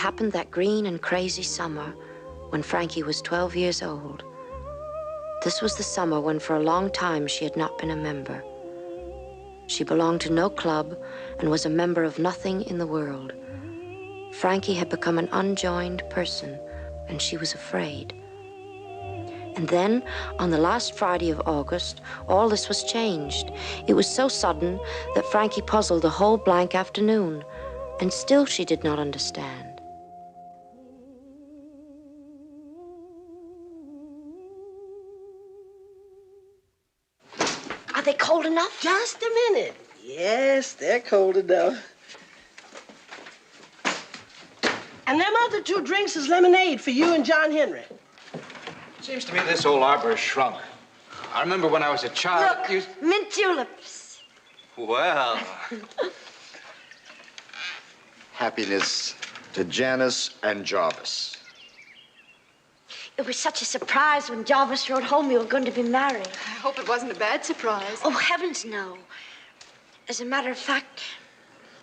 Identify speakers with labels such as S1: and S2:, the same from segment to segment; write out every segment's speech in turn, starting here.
S1: happened that green and crazy summer when Frankie was 12 years old. This was the summer when for a long time she had not been a member. She belonged to no club and was a member of nothing in the world. Frankie had become an unjoined person, and she was afraid. And then, on the last Friday of August, all this was changed. It was so sudden that Frankie puzzled the whole blank afternoon, and still she did not understand. Are they cold enough?
S2: Just a minute. Yes, they're cold enough. And them other 2 drinks is lemonade for you and John Henry.
S3: Seems to me this old arbor has shrunk. I remember when I was a child.
S1: Look, mint juleps.
S3: Well.
S4: Happiness to Janice and Jarvis.
S1: It was such a surprise when Jarvis wrote home you were going to be married.
S5: I hope it wasn't a bad surprise.
S1: Oh, heavens, no. As a matter of fact,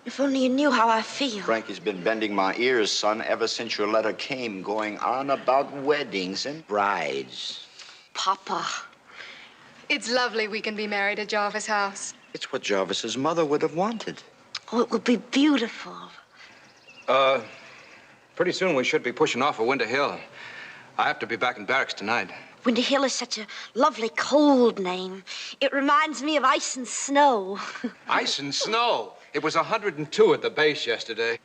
S1: if only you knew how I feel.
S4: Frankie's been bending my ears, son, ever since your letter came, going on about weddings and brides.
S1: Papa.
S5: It's lovely we can be married at Jarvis' house.
S4: It's what Jarvis's mother would have wanted.
S1: Oh, it will be beautiful.
S3: Pretty soon we should be pushing off for Winter Hill. I have to be back in barracks tonight.
S1: Winter Hill is such a lovely, cold name. It reminds me of ice and snow.
S3: Ice and snow. It was 102 at the base yesterday.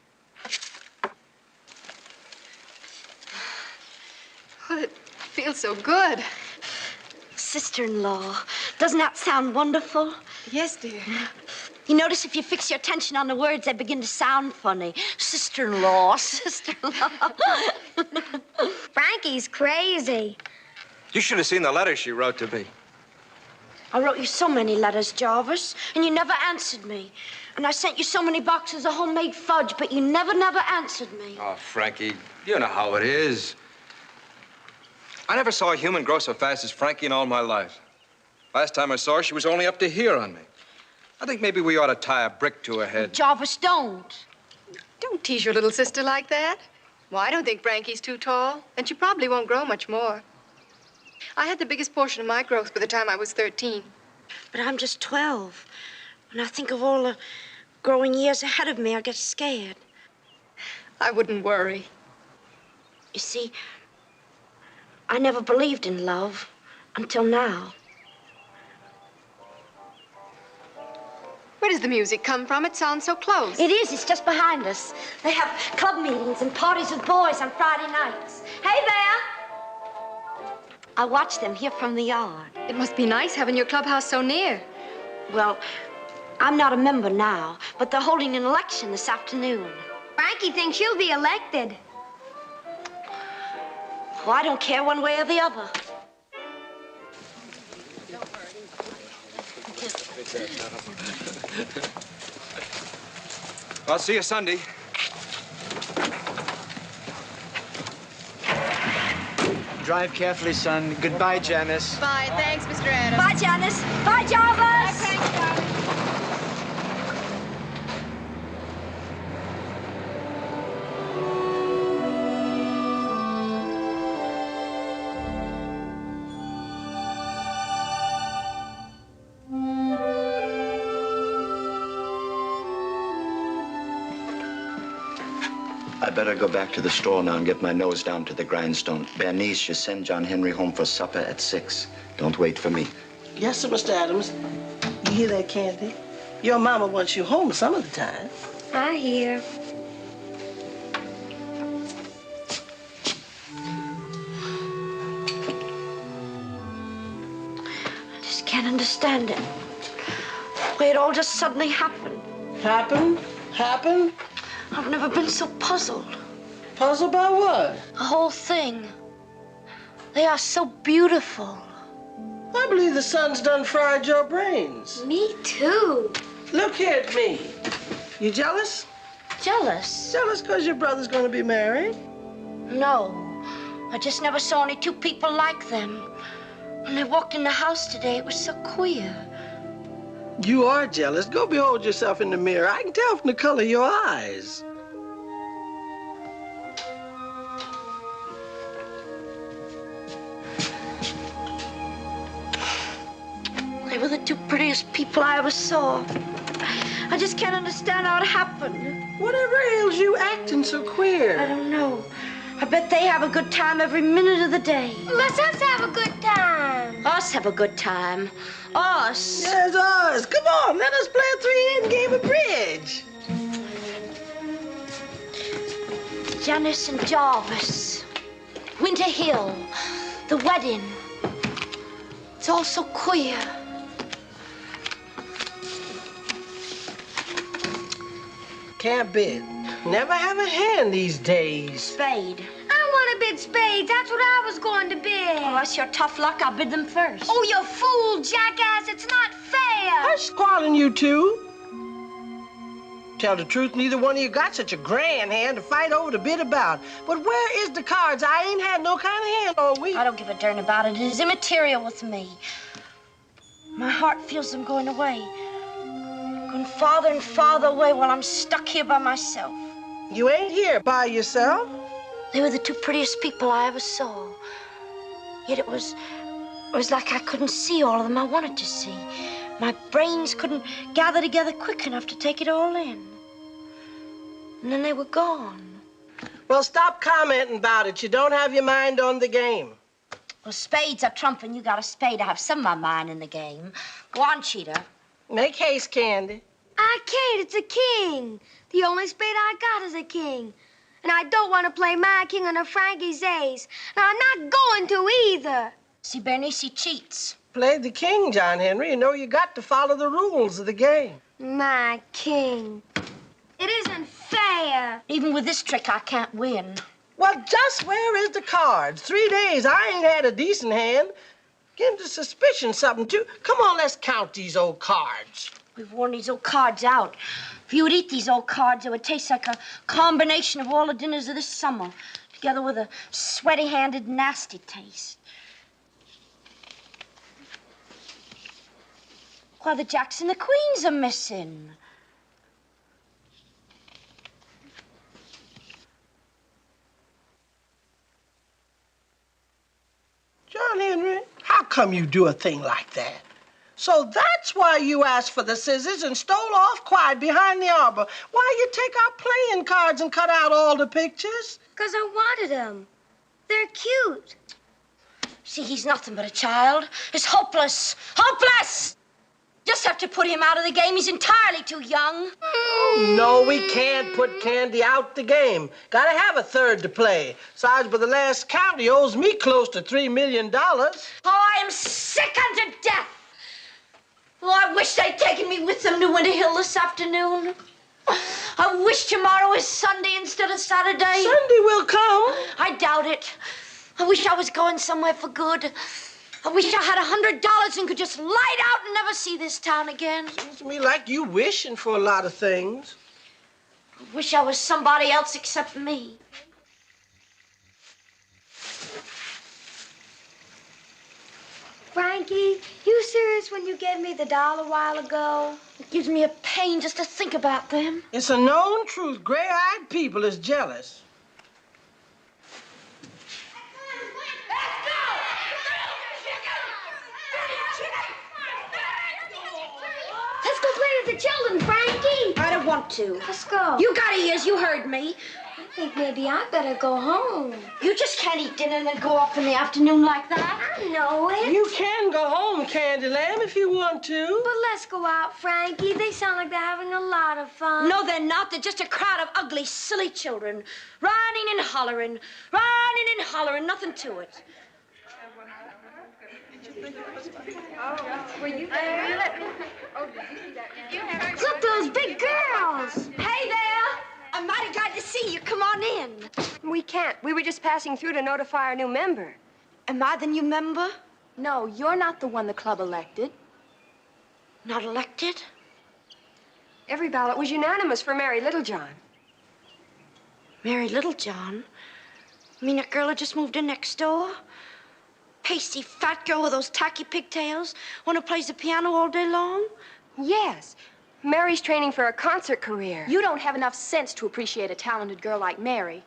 S5: Oh, it feels so good.
S1: Sister-in-law. Doesn't that sound wonderful?
S5: Yes, dear.
S1: You notice if you fix your attention on the words, they begin to sound funny. Sister-in-law, sister-in-law.
S6: Frankie's crazy.
S3: You should have seen the letter she wrote to me.
S1: I wrote you so many letters, Jarvis, and you never answered me. And I sent you so many boxes of homemade fudge, but you never answered me.
S3: Oh, Frankie, you know how it is. I never saw a human grow so fast as Frankie in all my life. Last time I saw her, she was only up to here on me. I think maybe we ought to tie a brick to her head.
S1: Jarvis, don't.
S5: Don't tease your little sister like that. Well, I don't think Frankie's too tall, and she probably won't grow much more. I had the biggest portion of my growth by the time I was 13.
S1: But I'm just 12. When I think of all the growing years ahead of me, I get scared.
S5: I wouldn't worry.
S1: You see, I never believed in love until now.
S5: Where does the music come from? It sounds so close.
S1: It is. It's just behind us. They have club meetings and parties with boys on Friday nights. Hey there! I watch them here from the yard.
S5: It must be nice having your clubhouse so near.
S1: Well, I'm not a member now, but they're holding an election this afternoon.
S6: Frankie thinks she'll be elected.
S1: Well, I don't care one way or the other.
S3: I'll see you Sunday.
S7: Drive carefully, son. Goodbye, Janice.
S5: Bye. Thanks, Mr. Adams.
S1: Bye, Janice. Bye, Jarvis.
S5: Thanks, darling.
S4: I better go back to the store now and get my nose down to the grindstone. Bernice, you send John Henry home for supper at 6. Don't wait for me.
S2: Yes, sir, Mr. Adams. You hear that, Candy? Your mama wants you home some of the time.
S6: I hear.
S1: I just can't understand it. The way it all just suddenly happened.
S2: Happen? Happen?
S1: I've never been so puzzled.
S2: Puzzled by what?
S1: The whole thing. They are so beautiful.
S2: I believe the sun's done fried your brains.
S6: Me too.
S2: Look here at me. You jealous?
S1: Jealous?
S2: Jealous because your brother's going to be married?
S1: No. I just never saw any two people like them. When they walked in the house today, it was so queer.
S2: You are jealous. Go behold yourself in the mirror. I can tell from the color of your eyes.
S1: They were the two prettiest people I ever saw. I just can't understand how it happened.
S2: Whatever ails you acting so queer?
S1: I don't know. I bet they have a good time every minute of the day.
S6: Let's us have a good time.
S1: Us have a good time. Us.
S2: Yes, us. Come on, let us play a three-hand game of bridge.
S1: Janice and Jarvis. Winter Hill. The wedding. It's all so queer.
S2: Can't bid. Never have a hand these days.
S1: Spade.
S6: I want to bid spades. That's what I was going to bid.
S1: Oh, that's your tough luck. I'll bid them first.
S6: Oh, you fool, jackass. It's not fair.
S2: Hush squalling, you two. Tell the truth, neither one of you got such a grand hand to fight over to bid about. But where is the cards? I ain't had no kind of hand all week.
S1: I don't give a darn about it. It is immaterial with me. My heart feels them going away. Going farther and farther away while I'm stuck here by myself.
S2: You ain't here by yourself.
S1: They were the two prettiest people I ever saw. Yet it was like I couldn't see all of them I wanted to see. My brains couldn't gather together quick enough to take it all in. And then they were gone.
S2: Well, stop commenting about it. You don't have your mind on the game.
S1: Well, spades are trump, and you got a spade. I have some of my mind in the game. Go on, Cheetah.
S2: Make haste, Candy.
S6: I can't. It's a king. The only spade I got is a king. And I don't want to play my king on a Frankie's ace. And I'm not going to either.
S1: See, Bernice, he cheats.
S2: Play the king, John Henry. You know you got to follow the rules of the game.
S6: My king. It isn't fair.
S1: Even with this trick, I can't win.
S2: Well, just where is the cards? 3 days, I ain't had a decent hand. Give the suspicion something, too. Come on, let's count these old cards.
S1: We've worn these old cards out. If you would eat these old cards, it would taste like a combination of all the dinners of this summer, together with a sweaty-handed, nasty taste. Why, the jacks and the queens are missing.
S2: John Henry, how come you do a thing like that? So that's why you asked for the scissors and stole off quiet behind the arbor. Why you take out playing cards and cut out all the pictures?
S6: 'Cause I wanted them. They're cute.
S1: See, he's nothing but a child. It's hopeless. Hopeless! Just have to put him out of the game. He's entirely too young.
S2: No, we can't put Candy out the game. Gotta have a third to play. Besides, by the last count, he owes me close to $3 million.
S1: Oh, I am sick unto death. Oh, I wish they'd taken me with them to Winter Hill this afternoon. I wish tomorrow was Sunday instead of Saturday.
S2: Sunday will come.
S1: I doubt it. I wish I was going somewhere for good. I wish I had $100 and could just light out and never see this town again.
S2: Seems to me like you wishing for a lot of things.
S1: I wish I was somebody else except me.
S6: Frankie, you serious when you gave me the doll a while ago?
S1: It gives me a pain just to think about them.
S2: It's a known truth. Gray-eyed people is jealous.
S6: Let's go play with the children, Frankie.
S1: I don't want to.
S6: Let's go.
S1: You got ears, you heard me.
S6: I think maybe I better go home.
S1: You just can't eat dinner and then go off in the afternoon like that.
S6: I know it.
S2: You can go home, Candy Lamb, if you want to.
S6: But let's go out, Frankie. They sound like they're having a lot of fun.
S1: No, they're not. They're just a crowd of ugly, silly children. Running and hollering, nothing to it.
S5: Were you there?
S6: Look, those big girls.
S1: Hey there! I'm mighty glad to see you. Come on in.
S5: We can't. We were just passing through to notify our new member.
S1: Am I the new member?
S5: No, you're not the one the club elected.
S1: Not elected?
S5: Every ballot was unanimous for Mary Littlejohn.
S1: Mary Littlejohn? You mean that girl who just moved in next door? Pasty fat girl with those tacky pigtails? One who plays the piano all day long?
S5: Yes. Mary's training for a concert career.
S8: You don't have enough sense to appreciate a talented girl like Mary.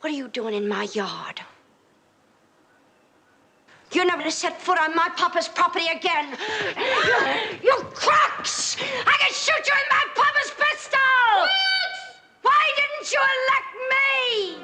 S1: What are you doing in my yard?
S6: You're never to set foot on my papa's property again. You crooks! I can shoot you in my papa's pistol! What? Why didn't you elect me?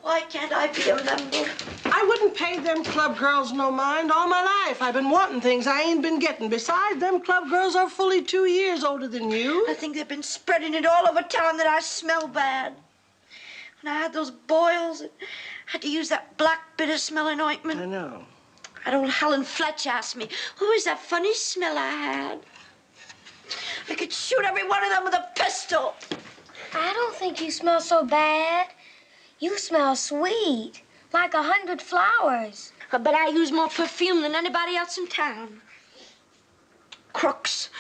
S6: Why can't I be a member?
S2: I wouldn't pay them club girls no mind all my life. I've been wanting things I ain't been getting. Besides, them club girls are fully 2 years older than you.
S6: I think they've been spreading it all over town that I smell bad. When I had those boils, I had to use that black bitter-smelling ointment.
S2: I know.
S6: That old Helen Fletch asked me, what was that funny smell I had? I could shoot every one of them with a pistol.
S9: I don't think you smell so bad. You smell sweet, like 100 flowers.
S6: I bet I use more perfume than anybody else in town. Crooks.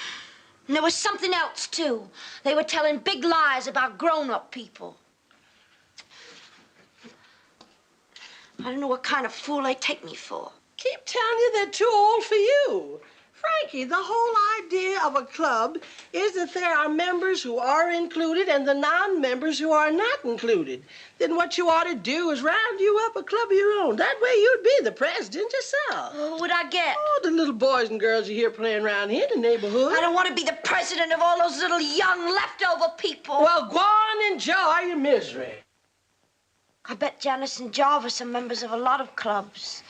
S6: And there was something else, too. They were telling big lies about grown-up people. I don't know what kind of fool they take me for.
S2: Keep telling you they're too old for you. Frankie, the whole idea of a club is that there are members who are included and the non-members who are not included. Then what you ought to do is round you up a club of your own. That way you'd be the president yourself.
S6: What would I get?
S2: Oh, the little boys and girls you hear playing around here in the neighborhood.
S6: I don't want to be the president of all those little young leftover people.
S2: Well, go on and enjoy your misery.
S6: I bet Janice and Jarvis are members of a lot of clubs.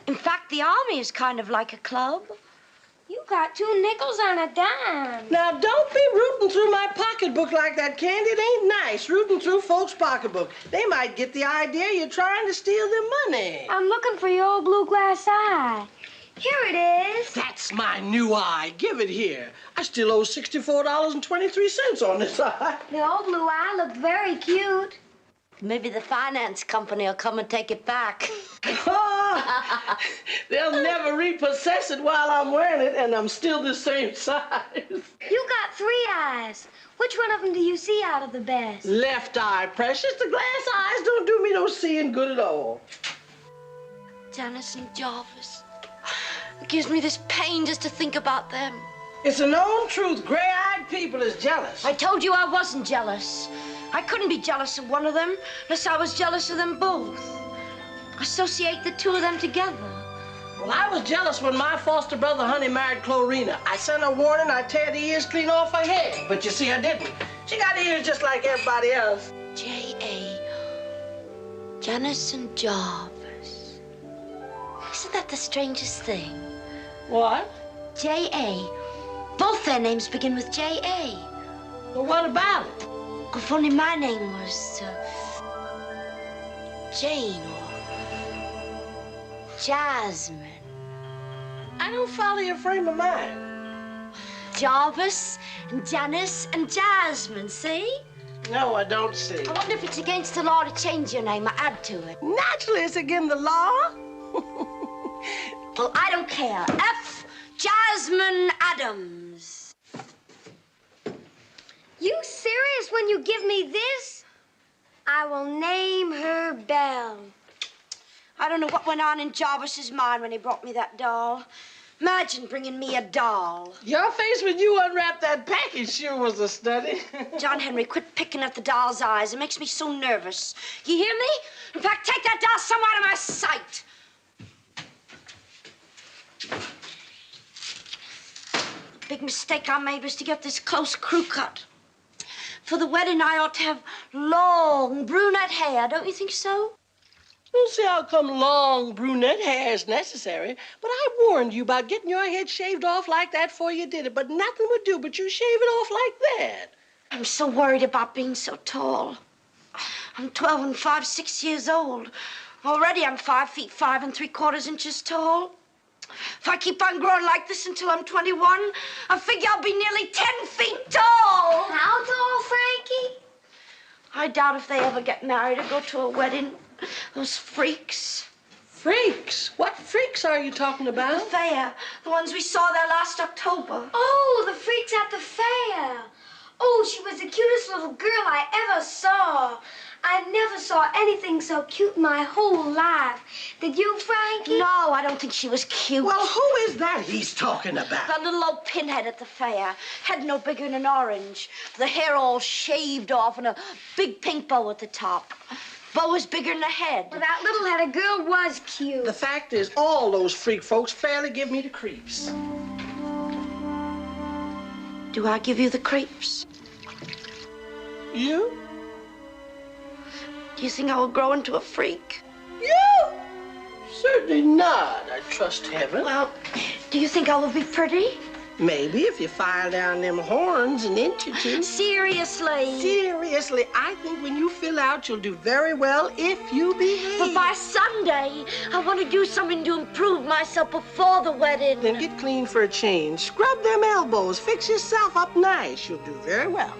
S6: In fact, the Army is kind of like a club.
S9: You got 2 nickels on a dime.
S2: Now, don't be rooting through my pocketbook like that, Candy. It ain't nice, rooting through folks' pocketbook. They might get the idea you're trying to steal their money.
S9: I'm looking for your old blue glass eye. Here it is.
S2: That's my new eye. Give it here. I still owe $64.23 on this eye.
S9: The old blue eye looked very cute.
S6: Maybe the finance company will come and take it back.
S2: They'll never repossess it while I'm wearing it, and I'm still the same size.
S9: You got 3 eyes. Which one of them do you see out of the best?
S2: Left eye, precious. The glass eyes don't do me no seeing good at all.
S6: Janice and Jarvis. It gives me this pain just to think about them.
S2: It's a known truth. Gray-eyed people is jealous.
S6: I told you I wasn't jealous. I couldn't be jealous of one of them unless I was jealous of them both. Associate the 2 of them together.
S2: Well, I was jealous when my foster brother Honey married Chlorina. I sent her warning I'd tear the ears clean off her head. But you see, I didn't. She got ears just like everybody else.
S6: J.A. Janice and Jarvis. Isn't that the strangest thing?
S2: What?
S6: J.A. Both their names begin with J.A.
S2: Well, what about it?
S6: If only my name was Jane or Jasmine.
S2: I don't follow your frame of mind.
S6: Jarvis and Janice and Jasmine, see?
S2: No, I don't see.
S6: I wonder if it's against the law to change your name or add to it.
S2: Naturally, it's against the law.
S6: Well, I don't care. F. Jasmine Adams.
S9: You serious when you give me this? I will name her Belle.
S6: I don't know what went on in Jarvis's mind when he brought me that doll. Imagine bringing me a doll.
S2: Your face when you unwrapped that package sure was a study.
S6: John Henry, quit picking at the doll's eyes. It makes me so nervous. You hear me? In fact, take that doll somewhere out of my sight. The big mistake I made was to get this close crew cut. For the wedding, I ought to have long brunette hair. Don't you think so?
S2: Don't see how come long brunette hair is necessary, but I warned you about getting your head shaved off like that before you did it, but nothing would do but you shave it off like that.
S6: I'm so worried about being so tall. I'm 12 and 5/6 years old. Already I'm 5 feet 5 3/4 inches tall. If I keep on growing like this until I'm 21, I figure I'll be nearly 10 feet tall.
S9: How tall, Frankie?
S6: I doubt if they ever get married or go to a wedding. Those freaks.
S2: Freaks? What freaks are you talking
S6: The
S2: about?
S6: fair. The ones we saw there last October.
S9: Oh, the freaks at the fair. Oh, she was the cutest little girl I ever saw. I never saw anything so cute in my whole life. Did you, Frankie?
S6: No, I don't think she was cute.
S2: Well, who is that he's talking about?
S6: That little old pinhead at the fair. Head no bigger than an orange. The hair all shaved off and a big pink bow at the top. Bow was bigger than the head.
S9: Well, that little-headed girl was cute.
S2: The fact is, all those freak folks fairly give me the creeps.
S6: Do I give you the creeps?
S2: You?
S6: Do you think I will grow into a freak?
S2: You? Certainly not, I trust heaven.
S6: Well, do you think I will be pretty?
S2: Maybe if you file down them horns an inch or two.
S6: Seriously?
S2: Seriously, I think when you fill out, you'll do very well if you behave.
S6: But by Sunday, I want to do something to improve myself before the wedding.
S2: Then get clean for a change. Scrub them elbows. Fix yourself up nice. You'll do very well.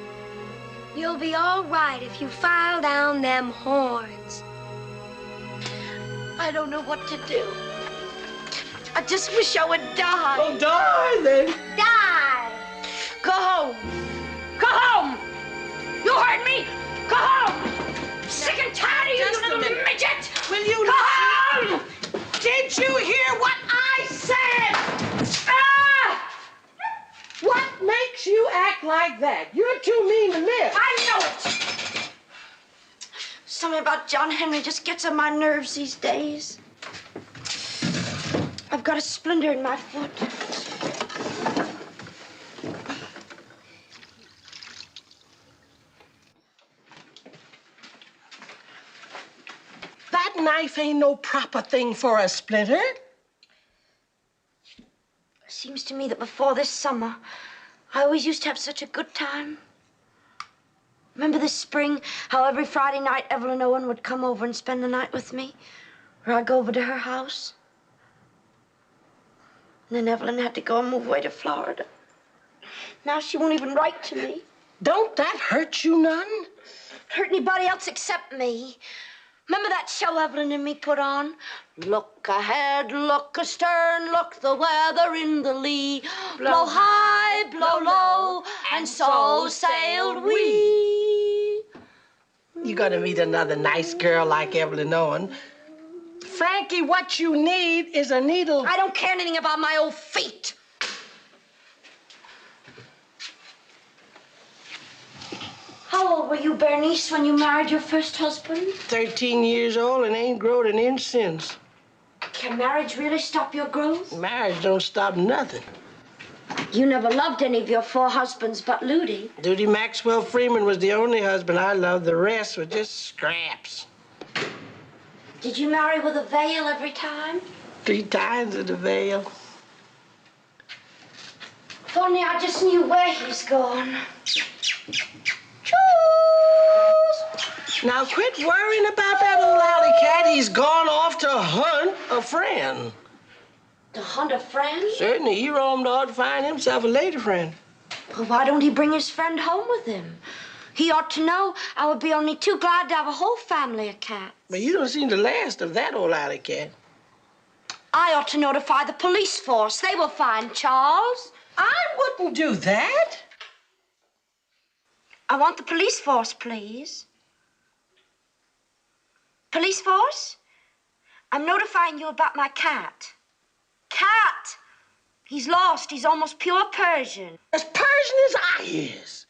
S9: You'll be all right if you file down them horns.
S6: I don't know what to do. I just wish I would die.
S2: Oh, die then.
S9: Die!
S6: Go home. Go home. You heard me? Go home. Sick and tired of you,
S2: Just
S6: you
S2: a
S6: little
S2: minute.
S6: midget.
S2: Will you
S6: Go home.
S2: Did you hear what I said?
S6: Ah!
S2: What makes you act like that? You're too mean to live.
S6: I know it. Something about John Henry just gets on my nerves these days. I've got a splinter in my foot.
S2: That knife ain't no proper thing for a splinter.
S6: Seems to me that before this summer, I always used to have such a good time. Remember this spring, how every Friday night Evelyn Owen would come over and spend the night with me? Or I'd go over to her house. And then Evelyn had to go and move away to Florida. Now she won't even write to me.
S2: Don't that hurt you none?
S6: Hurt anybody else except me. Remember that show Evelyn and me put on? Look ahead, look astern, look the weather in the lee. Blow high, blow low, and so sailed we.
S2: You're gonna meet another nice girl like Evelyn Owen. Frankie, what you need is a needle.
S6: I don't care anything about my old feet. How old were you, Bernice, when you married your first husband?
S2: 13 years old and ain't grown an inch since.
S6: Can marriage really stop your growth?
S2: Marriage don't stop nothing.
S6: You never loved any of your 4 husbands but Ludi.
S2: Duty Maxwell Freeman was the only husband I loved. The rest were just scraps.
S6: Did you marry with a veil every time?
S2: 3 times in the veil.
S6: If only I just knew where he's gone.
S2: Now quit worrying about that old alley cat. He's gone off to hunt a friend.
S6: To hunt a friend?
S2: Certainly, he roamed off to find himself a lady friend.
S6: Well, why don't he bring his friend home with him? He ought to know I would be only too glad to have a whole family of cats.
S2: But you don't seem the last of that old alley cat.
S6: I ought to notify the police force. They will find Charles.
S2: I wouldn't do that.
S6: I want the police force, please. Police force? I'm notifying you about my cat. Cat! He's lost. He's almost pure Persian.
S2: As Persian as I is.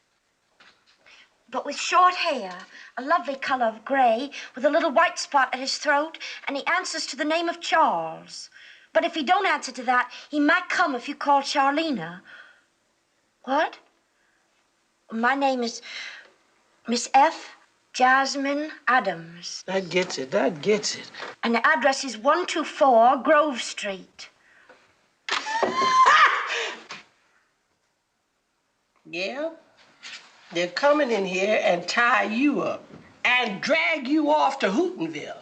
S6: But with short hair, a lovely color of gray, with a little white spot at his throat, and he answers to the name of Charles. But if he don't answer to that, he might come if you call Charlena. What? My name is Miss F. Jasmine Adams.
S2: That gets it. That gets it.
S6: And the address is 124 Grove Street.
S2: Yeah? They're coming in here and tie you up and drag you off to Hootenville.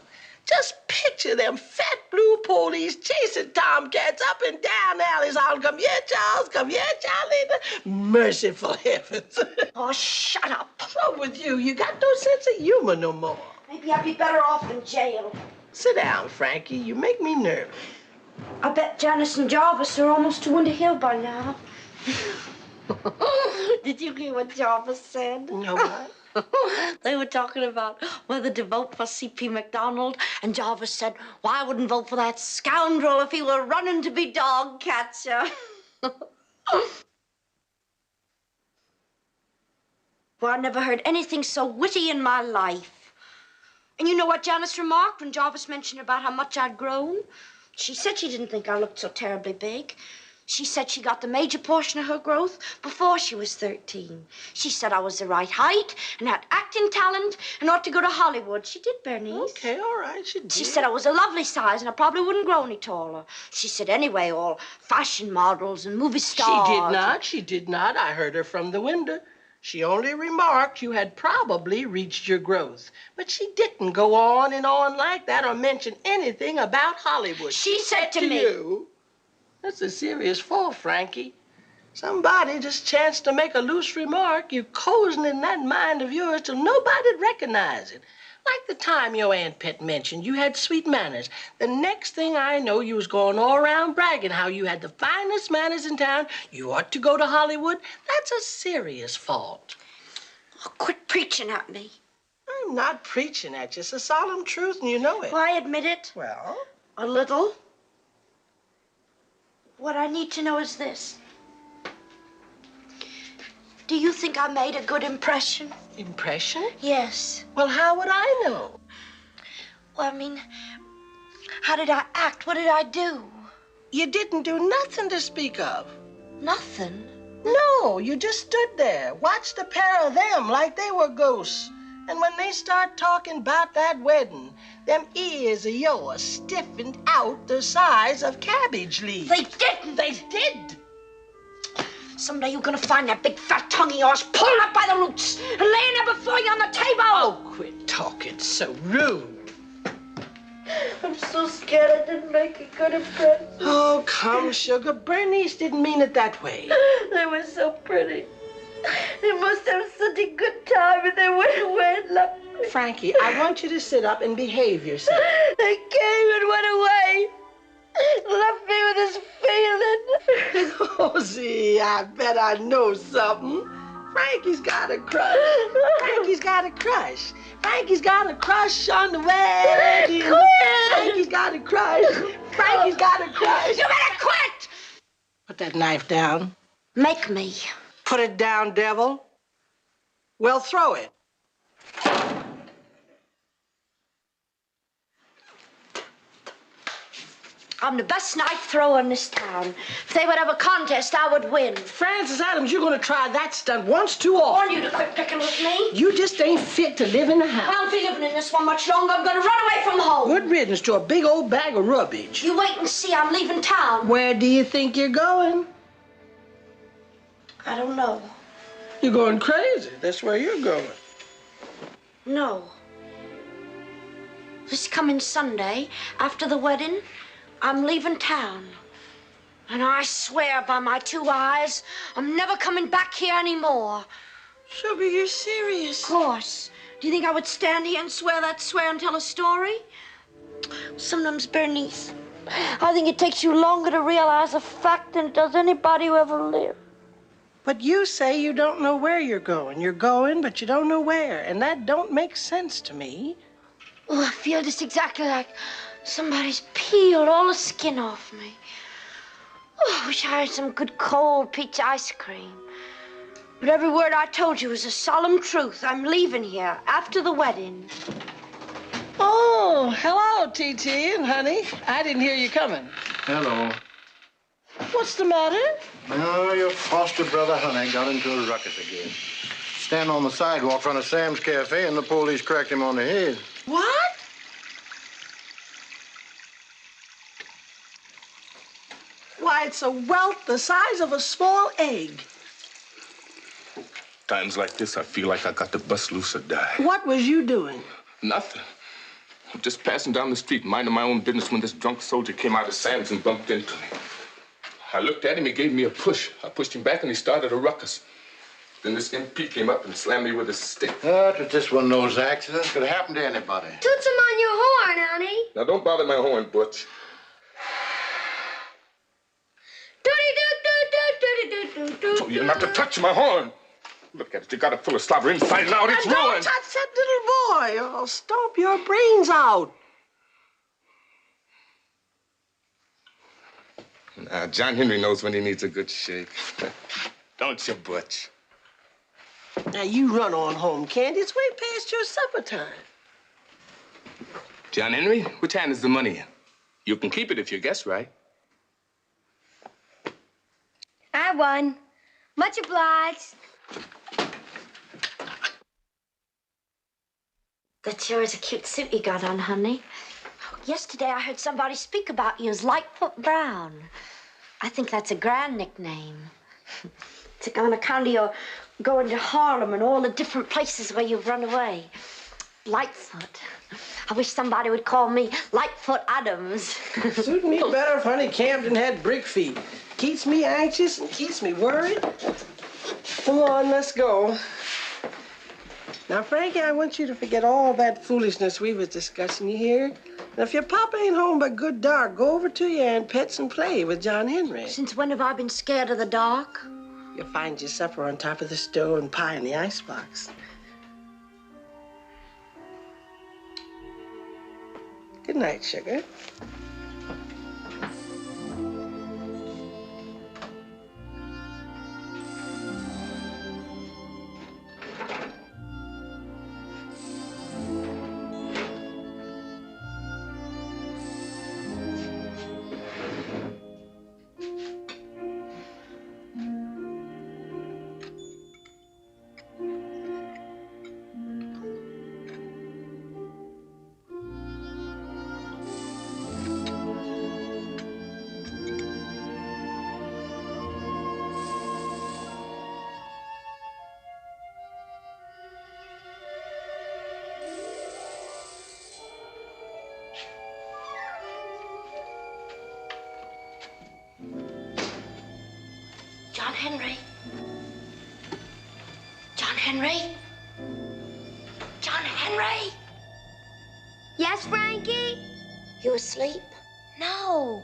S2: Just picture them fat blue police chasing tomcats up and down alleys. All come here, Charles. Come here, Charlene. Merciful heavens.
S6: Oh, shut up.
S2: What's wrong with you? You got no sense of humor no more.
S6: Maybe I'd be better off in jail.
S2: Sit down, Frankie. You make me nervous.
S6: I bet Janice and Jarvis are almost to Winter Hill by now. Did you hear what Jarvis said?
S2: You know what?
S6: They were talking about whether to vote for C.P. MacDonald, and Jarvis said, well, I wouldn't vote for that scoundrel if he were running to be dog catcher. Well, I never heard anything so witty in my life. And you know what Janice remarked when Jarvis mentioned about how much I'd grown? She said she didn't think I looked so terribly big. She said she got the major portion of her growth before she was 13. She said I was the right height and had acting talent and ought to go to Hollywood. She did, Bernice.
S2: Okay, all right, she did.
S6: She said I was a lovely size and I probably wouldn't grow any taller. She said anyway, all fashion models and movie stars.
S2: She did not. I heard her from the window. She only remarked you had probably reached your growth. But she didn't go on and on like that or mention anything about Hollywood.
S6: She said to me...
S2: You, that's a serious fault, Frankie. Somebody just chanced to make a loose remark. You cozened in that mind of yours till nobody'd recognize it. Like the time your Aunt Pet mentioned you had sweet manners. The next thing I know, you was going all around bragging how you had the finest manners in town. You ought to go to Hollywood. That's a serious fault.
S6: Oh, quit preaching at me.
S2: I'm not preaching at you. It's a solemn truth, and you know it.
S6: Well, I admit it.
S2: Well?
S6: A little. What I need to know is this. Do you think I made a good impression?
S2: Impression?
S6: Yes.
S2: Well, how would I know?
S6: Well, I mean, how did I act? What did I do?
S2: You didn't do nothing to speak of.
S6: Nothing?
S2: No, you just stood there, watched a pair of them like they were ghosts. And when they start talking about that wedding, them ears of yours stiffened out the size of cabbage leaves.
S6: They didn't.
S2: They did.
S6: Someday you're gonna find that big fat tongue of yours pulling up by the roots and laying there before you on the table.
S2: Oh, quit talking so rude.
S6: I'm so scared I didn't make a good impression.
S2: Oh, come, sugar. Bernice didn't mean it that way.
S6: They were so pretty. They must have such a good time and they went away and left me.
S2: Frankie, I want you to sit up and behave yourself.
S6: They came and went away. Left me with this feeling.
S2: Oh, see, I bet I know something. Frankie's got a crush. Frankie's got a crush. Frankie's got a crush on the wedding.
S6: Quit!
S2: Frankie's got a crush. Frankie's got a crush.
S6: You better quit!
S2: Put that knife down.
S6: Make me.
S2: Put it down, devil. Well, throw it.
S6: I'm the best knife thrower in this town. If they would have a contest, I would win.
S2: Francis Adams, you're going to try that stunt once too
S6: I
S2: often.
S6: warn you to quit picking with me.
S2: You just ain't fit to live in the house.
S6: I won't be living in this one much longer. I'm going to run away from home.
S2: Good riddance to a big old bag of rubbish.
S6: You wait and see. I'm leaving town.
S2: Where do you think you're going?
S6: I don't know.
S2: You're going crazy. That's where you're going.
S6: No. This coming Sunday, after the wedding, I'm leaving town. And I swear by my two eyes, I'm never coming back here anymore.
S2: Sugar, you're serious?
S6: Of course. Do you think I would stand here and swear that swear and tell a story? Sometimes, Bernice, I think it takes you longer to realize a fact than it does anybody who ever lived.
S2: But you say you don't know where you're going. You're going, but you don't know where. And that don't make sense to me.
S6: Oh, I feel just exactly like somebody's peeled all the skin off me. Oh, I wish I had some good cold peach ice cream. But every word I told you was a solemn truth. I'm leaving here after the wedding.
S2: Oh, hello, TT and honey. I didn't hear you coming.
S10: Hello.
S2: What's the matter?
S10: Oh, your foster brother, honey, got into a ruckus again. Standing on the sidewalk in front of Sam's Cafe, and the police cracked him on the head.
S2: What? Why, it's a welt the size of a small egg.
S11: Times like this, I feel like I got to bust loose or die.
S2: What was you doing?
S11: Nothing. I'm just passing down the street, minding my own business, when this drunk soldier came out of Sam's and bumped into me. I looked at him, he gave me a push. I pushed him back and he started a ruckus. Then this MP came up and slammed me with a stick.
S10: It was just one of those accidents. Could happen to anybody.
S9: Toot some on your horn, honey.
S11: Now, don't bother my horn, Butch. I told you not to touch my horn. Look at it. You got it full of slobber inside and out. It's
S2: Don't
S11: ruined.
S2: touch that little boy. I'll stomp your brains out.
S11: Now, John Henry knows when he needs a good shake. Don't you, Butch?
S2: Now, you run on home, Candy. It's way past your supper time.
S11: John Henry, which hand is the money in? You can keep it if you guess right.
S9: I won. Much obliged.
S6: That sure is a cute suit you got on, honey. Yesterday I heard somebody speak about you as Lightfoot Brown. I think that's a grand nickname. It's on account of your going to Harlem and all the different places where you've run away. Lightfoot. I wish somebody would call me Lightfoot Adams.
S2: Suit me better if Honey Camden had brick feet. Keeps me anxious and keeps me worried. Come on, let's go. Now, Frankie, I want you to forget all that foolishness we was discussing, you hear? Now, if your papa ain't home by good dark, go over to your Aunt Pet's and play with John Henry.
S6: Since when have I been scared of the dark?
S2: You'll find your supper on top of the stove and pie in the icebox. Good night, sugar.
S6: John Henry? John Henry? John Henry?
S9: Yes, Frankie?
S6: You asleep?
S9: No.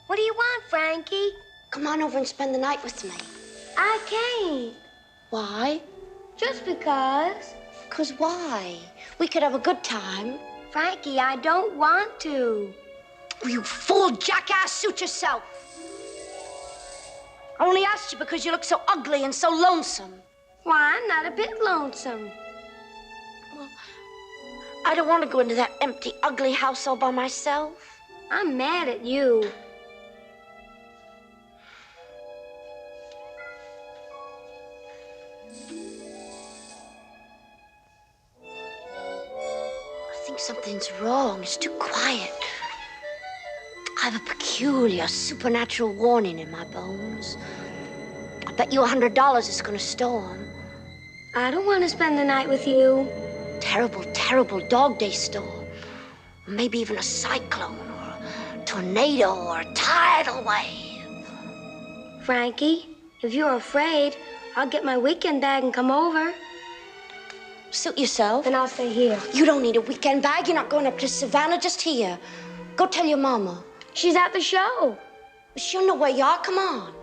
S9: What do you want, Frankie?
S6: Come on over and spend the night with me.
S9: I can't.
S6: Why?
S9: Just because.
S6: 'Cause why? We could have a good time.
S9: Frankie, I don't want to.
S6: Oh, you fool jackass, suit yourself. I only asked you because you look so ugly and so lonesome.
S9: Why, I'm not a bit lonesome.
S6: Well, I don't want to go into that empty, ugly house all by myself.
S9: I'm mad at you.
S6: I think something's wrong. It's too quiet. I have a peculiar supernatural warning in my bones. I bet you $100 it's gonna storm.
S9: I don't want to spend the night with you.
S6: Terrible, terrible dog day storm. Maybe even a cyclone or a tornado or a tidal wave.
S9: Frankie, if you're afraid, I'll get my weekend bag and come over.
S6: Suit yourself.
S9: Then I'll stay here.
S6: You don't need a weekend bag. You're not going up to Savannah, just here. Go tell your mama.
S9: She's at the show.
S6: She'll know where you are. Come on.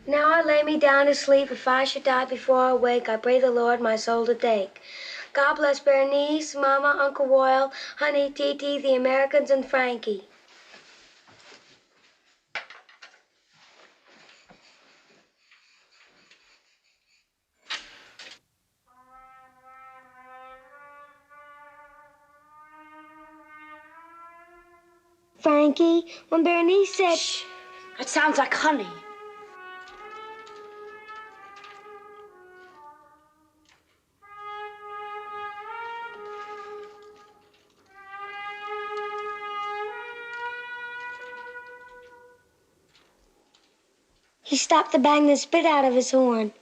S9: Now I lay me down to sleep. If I should die before I wake, I pray the Lord my soul to take. God bless Bernice, Mama, Uncle Royal, Honey, Titi, the Americans, and Frankie. Frankie, when Bernice said...
S6: Shh. It sounds like honey.
S9: He stopped to bang the spit out of his horn.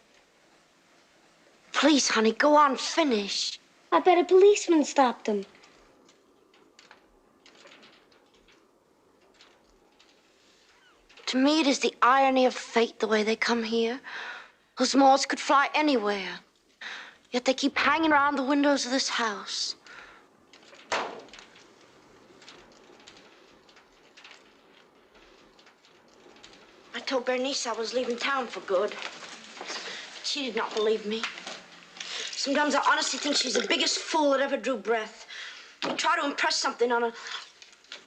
S6: Please, honey, go on, finish.
S9: I bet a policeman stopped him.
S6: To me, it is the irony of fate, the way they come here. Those moths could fly anywhere. Yet they keep hanging around the windows of this house. I told Bernice I was leaving town for good. She did not believe me. Sometimes I honestly think she's the biggest fool that ever drew breath. You try to impress something on a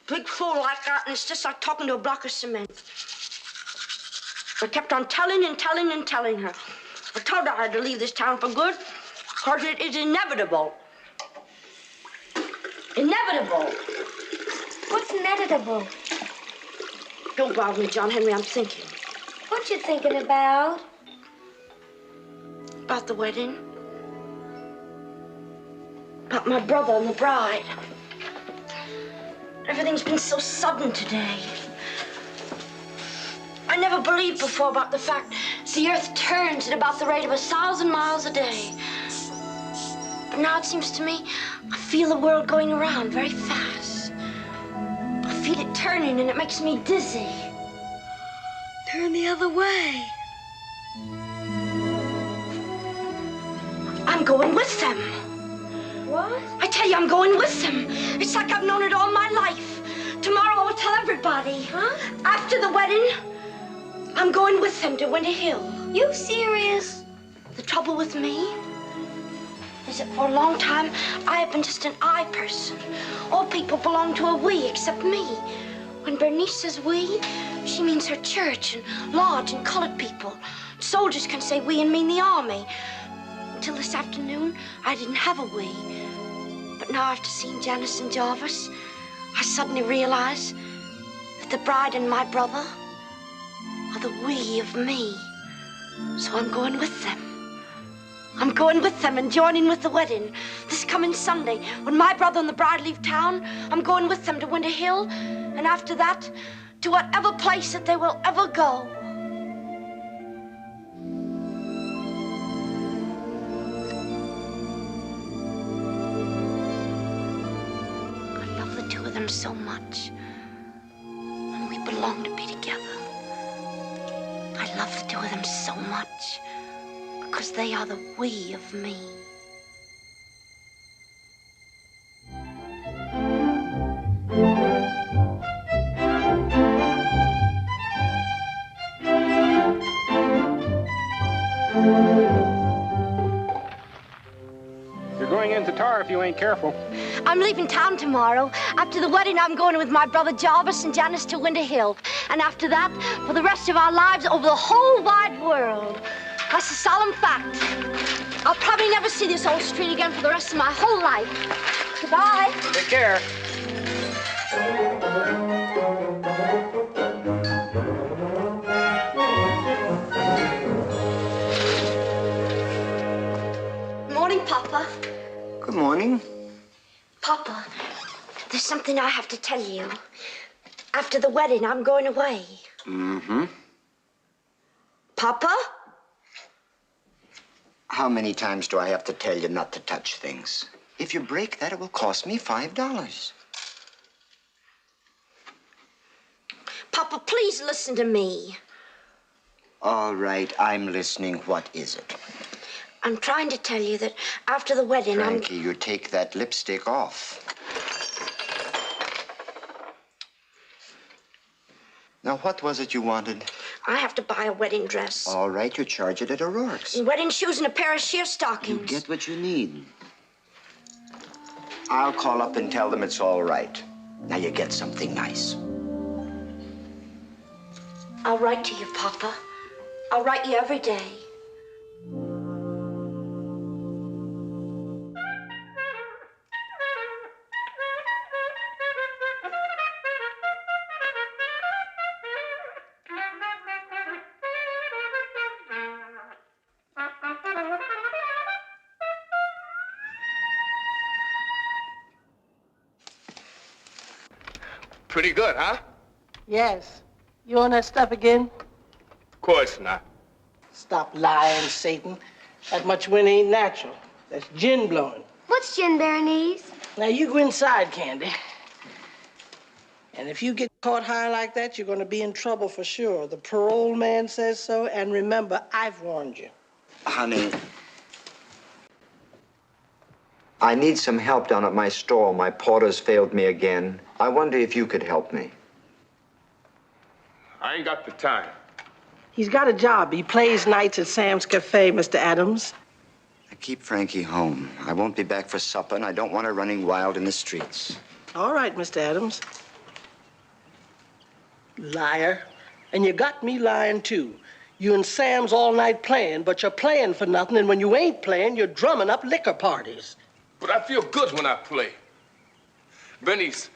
S6: big fool like that, and it's just like talking to a block of cement. I kept on telling and telling and telling her. I told her I had to leave this town for good, because it is inevitable. Inevitable.
S9: What's inevitable?
S6: Don't bother me, John Henry, I'm thinking.
S9: What you thinking about?
S6: About the wedding. About my brother and the bride. Everything's been so sudden today. I never believed before about the fact the earth turns at about the rate of 1,000 miles a day. But now it seems to me I feel the world going around very fast. I feel it turning and it makes me dizzy.
S9: Turn the other way.
S6: I'm going with them.
S9: What?
S6: I tell you, I'm going with them. It's like I've known it all my life. Tomorrow I will tell everybody.
S9: Huh?
S6: After the wedding, I'm going with them to Winter Hill.
S9: You serious?
S6: The trouble with me is that for a long time, I have been just an I person. All people belong to a we except me. When Bernice says we, she means her church and lodge and colored people. Soldiers can say we and mean the army. Until this afternoon, I didn't have a we. But now after seeing Janice and Jarvis, I suddenly realize that the bride and my brother are the we of me. So I'm going with them. I'm going with them and joining with the wedding. This coming Sunday, when my brother and the bride leave town, I'm going with them to Winter Hill, and after that, to whatever place that they will ever go. I love the two of them so much, and we belong to be together. I love the two of them so much because they are the we of me.
S12: You're going into tar if you ain't careful.
S6: I'm leaving town tomorrow. After the wedding, I'm going with my brother Jarvis and Janice to Winter Hill. And after that, for the rest of our lives, over the whole wide world. That's a solemn fact. I'll probably never see this old street again for the rest of my whole life. Goodbye.
S12: Take care.
S6: Morning, Papa.
S4: Good morning.
S6: Papa, there's something I have to tell you. After the wedding, I'm going away.
S4: Mm-hmm.
S6: Papa?
S4: How many times do I have to tell you not to touch things? If you break that, it will cost me $5.
S6: Papa, please listen to me.
S4: All right, I'm listening. What is it?
S6: I'm trying to tell you that after the wedding,
S4: Frankie, you take that lipstick off. Now, what was it you wanted?
S6: I have to buy a wedding dress.
S4: All right, you charge it at O'Rourke's.
S6: And wedding shoes and a pair of sheer stockings.
S4: You get what you need. I'll call up and tell them it's all right. Now you get something nice.
S6: I'll write to you, Papa. I'll write you every day.
S11: Pretty good, huh?
S2: Yes. You on that stuff again?
S11: Of course not.
S2: Stop lying, Satan. That much wind ain't natural. That's gin blowing.
S9: What's gin, Berenice?
S2: Now, you go inside, Candy. And if you get caught high like that, you're going to be in trouble for sure. The parole man says so, and remember, I've warned you.
S4: Honey, I need some help down at my store. My porter's failed me again. I wonder if you could help me.
S11: I ain't got the time.
S2: He's got a job. He plays nights at Sam's Cafe, Mr. Adams.
S4: I keep Frankie home. I won't be back for supper, and I don't want her running wild in the streets.
S2: All right, Mr. Adams. Liar. And you got me lying, too. You and Sam's all night playing, but you're playing for nothing, and when you ain't playing, you're drumming up liquor parties.
S11: But I feel good when I play. Bernice,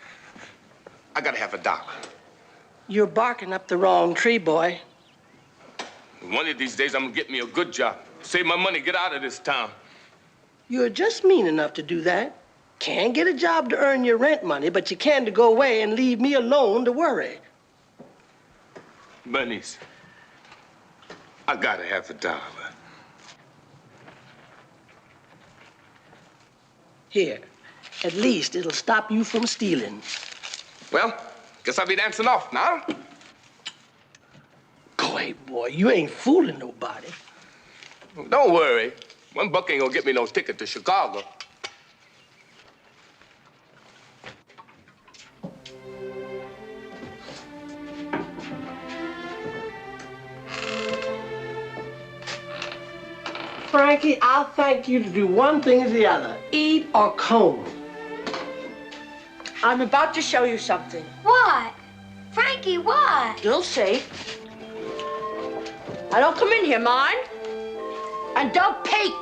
S11: I gotta have $1.
S2: You're barking up the wrong tree, boy.
S11: One of these days, I'm gonna get me a good job. Save my money, get out of this town.
S2: You're just mean enough to do that. Can't get a job to earn your rent money, but you can to go away and leave me alone to worry.
S11: Bernice, I gotta have $1.
S2: Here, at least it'll stop you from stealing.
S11: Well, guess I'll be dancing off now.
S2: Go away, boy. You ain't fooling nobody.
S11: Don't worry. $1 ain't gonna get me no ticket to Chicago.
S2: Frankie, I'll thank you to do one thing or the other. Eat or comb.
S6: I'm about to show you something.
S9: What? Frankie, what?
S6: You'll see. Now don't come in here, mind. And don't peek.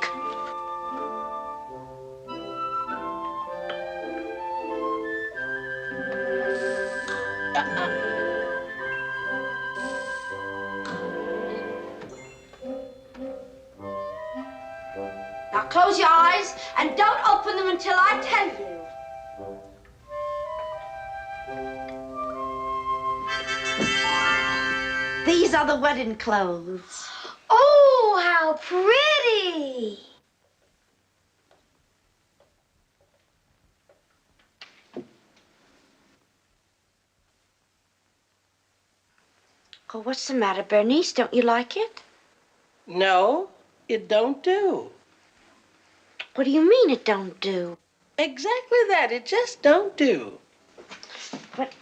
S6: Now close your eyes and don't open them until I tell you. These are the wedding clothes.
S9: Oh, how pretty!
S6: Oh, what's the matter, Bernice? Don't you like it?
S2: No, it don't do.
S6: What do you mean it don't do?
S2: Exactly that. It just don't do.
S6: But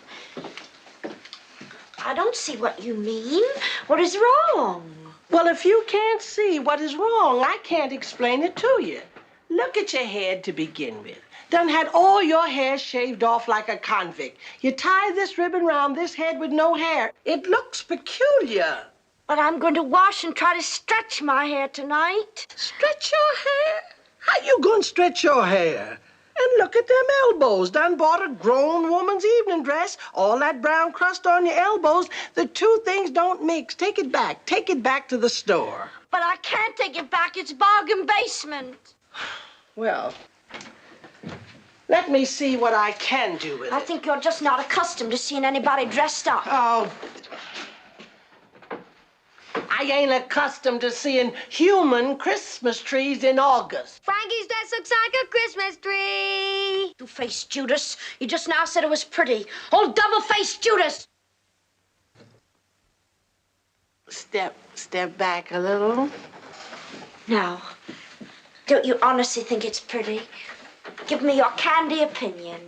S6: I don't see what you mean. What is wrong?
S2: Well, if you can't see what is wrong, I can't explain it to you. Look at your head to begin with. Done had all your hair shaved off like a convict. You tie this ribbon round this head with no hair. It looks peculiar.
S6: But I'm going to wash and try to stretch my hair tonight.
S2: Stretch your hair? How you gonna stretch your hair? And look at them elbows. Done bought a grown woman's evening dress. All that brown crust on your elbows. The two things don't mix. Take it back. Take it back to the store.
S6: But I can't take it back. It's bargain basement.
S2: Well, let me see what I can do with it.
S6: I think you're just not accustomed to seeing anybody dressed up.
S2: Oh, I ain't accustomed to seeing human Christmas trees in August.
S9: Frankie's dress looks like a Christmas tree.
S6: Two-faced Judas. You just now said it was pretty. Old double-faced Judas.
S2: Step back a little.
S6: Now, don't you honestly think it's pretty? Give me your candy opinion.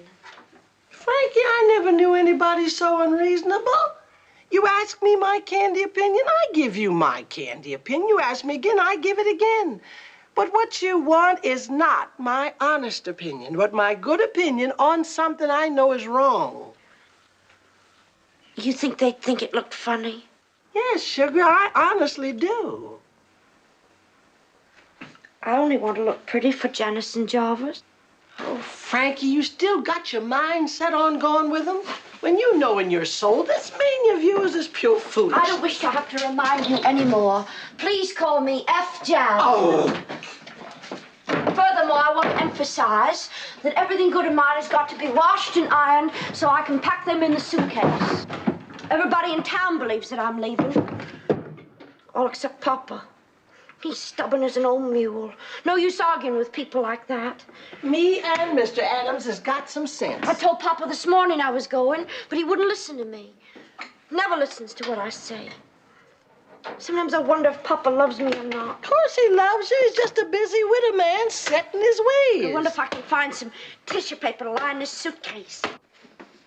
S2: Frankie, I never knew anybody so unreasonable. You ask me my candy opinion, I give you my candy opinion. You ask me again, I give it again. But what you want is not my honest opinion, but my good opinion on something I know is wrong.
S6: You think they'd think it looked funny?
S2: Yes, sugar, I honestly do.
S6: I only want to look pretty for Janice and Jarvis.
S2: Oh, Frankie, you still got your mind set on going with them? When you know in your soul this mania of yours is pure foolish.
S6: I don't wish to have to remind you anymore. Please call me F. Jan.
S2: Oh.
S6: Furthermore, Furthermore, I want to emphasize that everything good of mine has got to be washed and ironed so I can pack them in the suitcase. Everybody in town believes that I'm leaving. All except Papa. He's stubborn as an old mule. No use arguing with people like that.
S2: Me and Mr. Adams has got some sense.
S6: I told Papa this morning I was going, but he wouldn't listen to me. Never listens to what I say. Sometimes I wonder if Papa loves me or not.
S2: Of course he loves you. He's just a busy widow man set in his ways.
S6: I wonder if I can find some tissue paper to line this suitcase.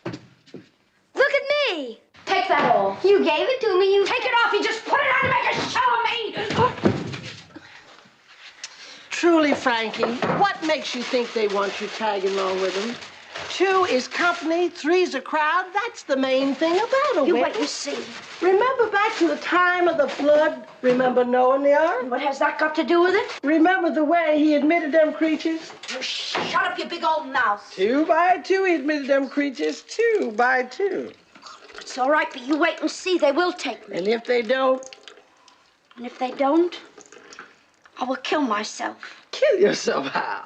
S9: Look at me.
S6: Take that off.
S9: You gave it to me. You
S6: take it off. You just put it on to make a show of me.
S2: Truly, Frankie, what makes you think they want you tagging along with them? 2 is company, 3's a crowd. That's the main thing about a
S6: You
S2: wedding.
S6: wait and see.
S2: Remember back to the time of the flood? Remember Noah and the ark?
S6: What has that got to do with it?
S2: Remember the way he admitted them creatures?
S6: You shut up, you big old mouth.
S2: 2 by 2 he admitted them creatures, 2 by 2.
S6: It's all right, but you wait and see. They will take me.
S2: And if they don't?
S6: And if they don't, I will kill myself.
S2: Kill yourself how?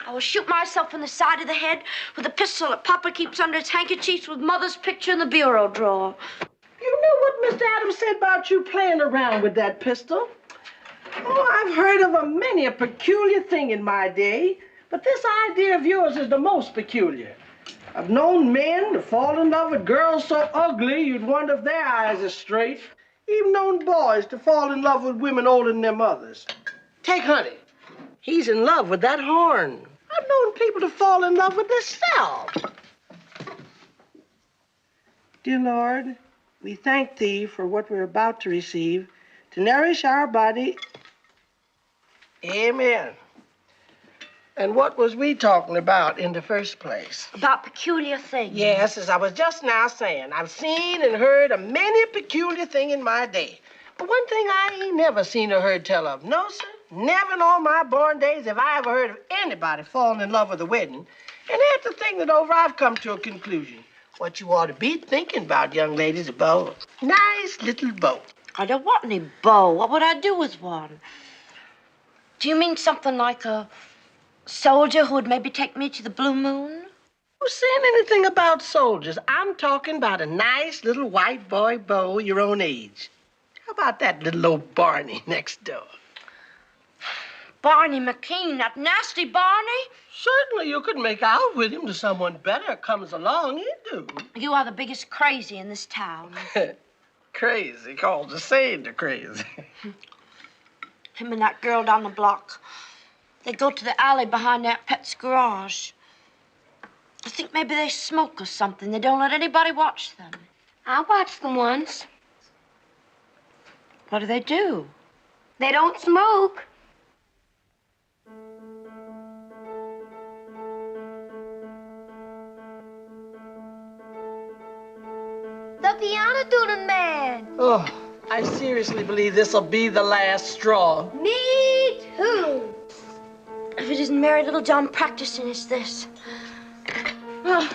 S6: I will shoot myself in the side of the head with a pistol that Papa keeps under his handkerchiefs with Mother's picture in the bureau drawer.
S2: You know what Mr. Adams said about you playing around with that pistol? Oh, I've heard of many a peculiar thing in my day, but this idea of yours is the most peculiar. I've known men to fall in love with girls so ugly you'd wonder if their eyes are straight. Even known boys to fall in love with women older than their mothers. Take Honey. He's in love with that horn. I've known people to fall in love with themselves. Dear Lord, we thank Thee for what we're about to receive, to nourish our body. Amen. And what was we talking about in the first place?
S6: About peculiar things.
S2: Yes, as I was just now saying, I've seen and heard of many a peculiar thing in my day. But one thing I ain't never seen or heard tell of. No, sir. Never in all my born days have I ever heard of anybody falling in love with a wedding. And after thinking it over, I've come to a conclusion. What you ought to be thinking about, young ladies, a bow. Nice little bow.
S6: I don't want any bow. What would I do with one? Do you mean something like a soldier who would maybe take me to the Blue Moon?
S2: Who's saying anything about soldiers? I'm talking about a nice little white boy beau your own age. How about that little old Barney next door?
S6: Barney McKean, that nasty Barney?
S2: Certainly you could make out with him till someone better comes along. You do.
S6: You are the biggest crazy in this town.
S2: Crazy calls the same to crazy.
S6: Him and that girl down the block. They go to the alley behind Aunt Pet's garage. I think maybe they smoke or something. They don't let anybody watch them.
S9: I watched them once.
S6: What do they do?
S9: They don't smoke. The piano tuning man.
S2: Oh, I seriously believe this'll be the last straw.
S9: Me too.
S6: If it isn't merry little John practicing, it's this. Oh.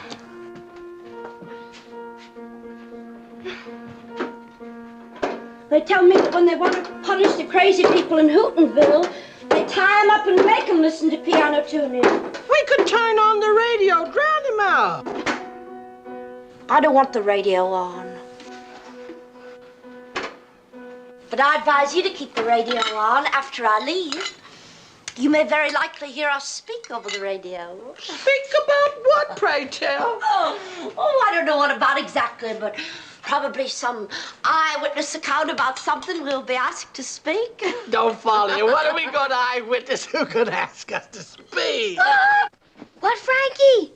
S6: They tell me that when they want to punish the crazy people in Hootenville, they tie them up and make them listen to piano tuning.
S2: We could turn on the radio, drown him out.
S6: I don't want the radio on. But I advise you to keep the radio on after I leave. You may very likely hear us speak over the radio.
S2: Speak about what, pray tell?
S6: Oh, I don't know what about exactly, but probably some eyewitness account about something we'll be asked to speak.
S2: Don't follow you. What are we going to eyewitness? Who could ask us to speak?
S9: What, Frankie?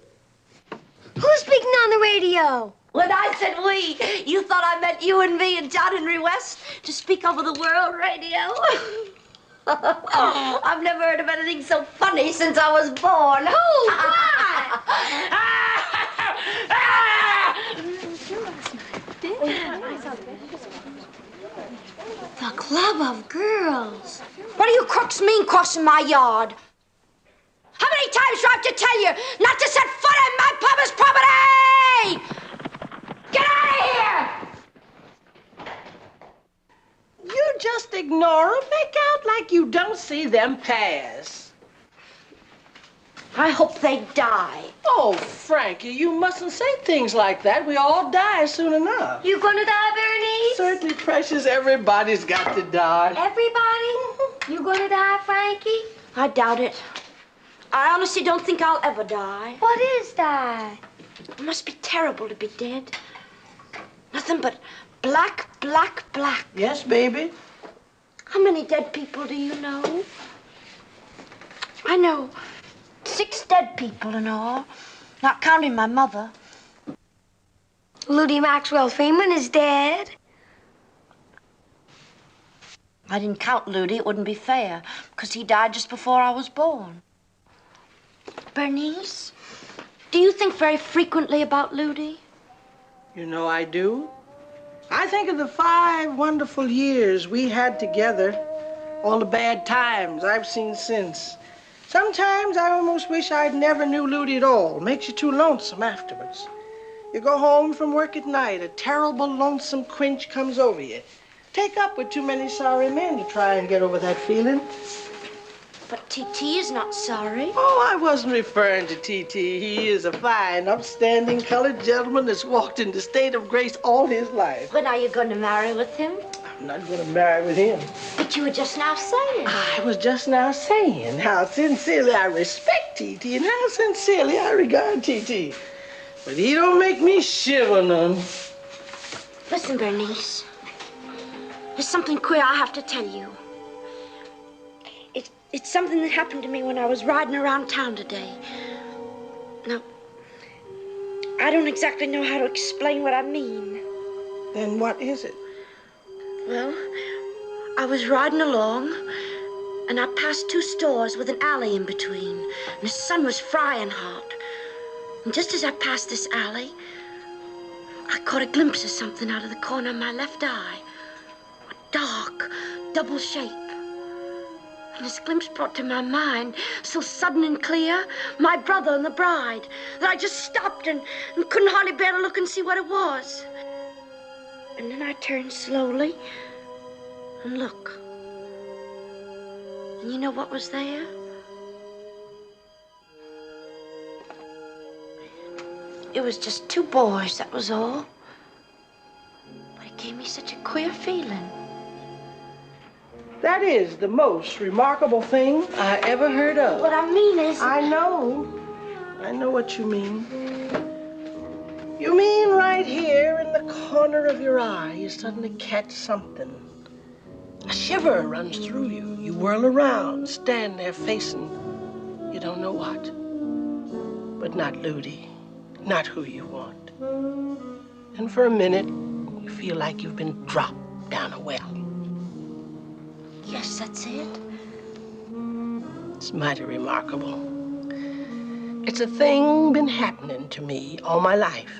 S9: Who's speaking on the radio?
S6: When I said we, you thought I meant you and me and John Henry West to speak over the world radio? I've never heard of anything so funny since I was born.
S9: Oh, what?
S6: The Club of Girls. What do you crooks mean crossing my yard? How many times do I have to tell you not to set foot in my papa's property? Get out of here!
S2: You just ignore them. Make out like you don't see them pass.
S6: I hope they die.
S2: Oh, Frankie, you mustn't say things like that. We all die soon enough.
S9: You gonna die, Bernice?
S2: Certainly, precious. Everybody's got to die.
S9: Everybody? You gonna die, Frankie?
S6: I doubt it. I honestly don't think I'll ever die.
S9: What is die?
S6: It must be terrible to be dead. Nothing but black, black, black.
S2: Yes, baby.
S6: How many dead people do you know? I know 6 dead people in all, not counting my mother.
S9: Ludi Maxwell Freeman is dead.
S6: I didn't count Ludi. It wouldn't be fair, because he died just before I was born. Bernice, do you think very frequently about Ludi?
S2: You know I do. I think of the 5 wonderful years we had together, all the bad times I've seen since. Sometimes I almost wish I'd never knew Ludi at all. Makes you too lonesome afterwards. You go home from work at night, a terrible lonesome quench comes over you. Take up with too many sorry men to try and get over that feeling.
S6: But T.T. is not sorry.
S2: Oh, I wasn't referring to T.T. He is a fine, upstanding colored gentleman that's walked in the state of grace all his life.
S6: When are you going to marry with him?
S2: I'm not going to marry with him.
S6: But you were just now saying.
S2: I was just now saying how sincerely I respect T.T. and how sincerely I regard T.T. But he don't make me shiver none.
S6: Listen, Bernice. There's something queer I have to tell you. It's something that happened to me when I was riding around town today. Now, I don't exactly know how to explain what I mean.
S2: Then what is it?
S6: Well, I was riding along, and I passed 2 stores with an alley in between, and the sun was frying hot. And just as I passed this alley, I caught a glimpse of something out of the corner of my left eye. A dark, double shape. And this glimpse brought to my mind, so sudden and clear, my brother and the bride, that I just stopped and couldn't hardly bear to look and see what it was. And then I turned slowly and look. And you know what was there? It was just 2 boys, that was all. But it gave me such a queer feeling.
S2: That is the most remarkable thing I ever heard of.
S6: What I mean is...
S2: I know what you mean. You mean right here in the corner of your eye, you suddenly catch something. A shiver runs through you. You whirl around, stand there facing you don't know what. But not Ludi, not who you want. And for a minute, you feel like you've been dropped down a well.
S6: Yes, that's it.
S2: It's mighty remarkable. It's a thing been happening to me all my life.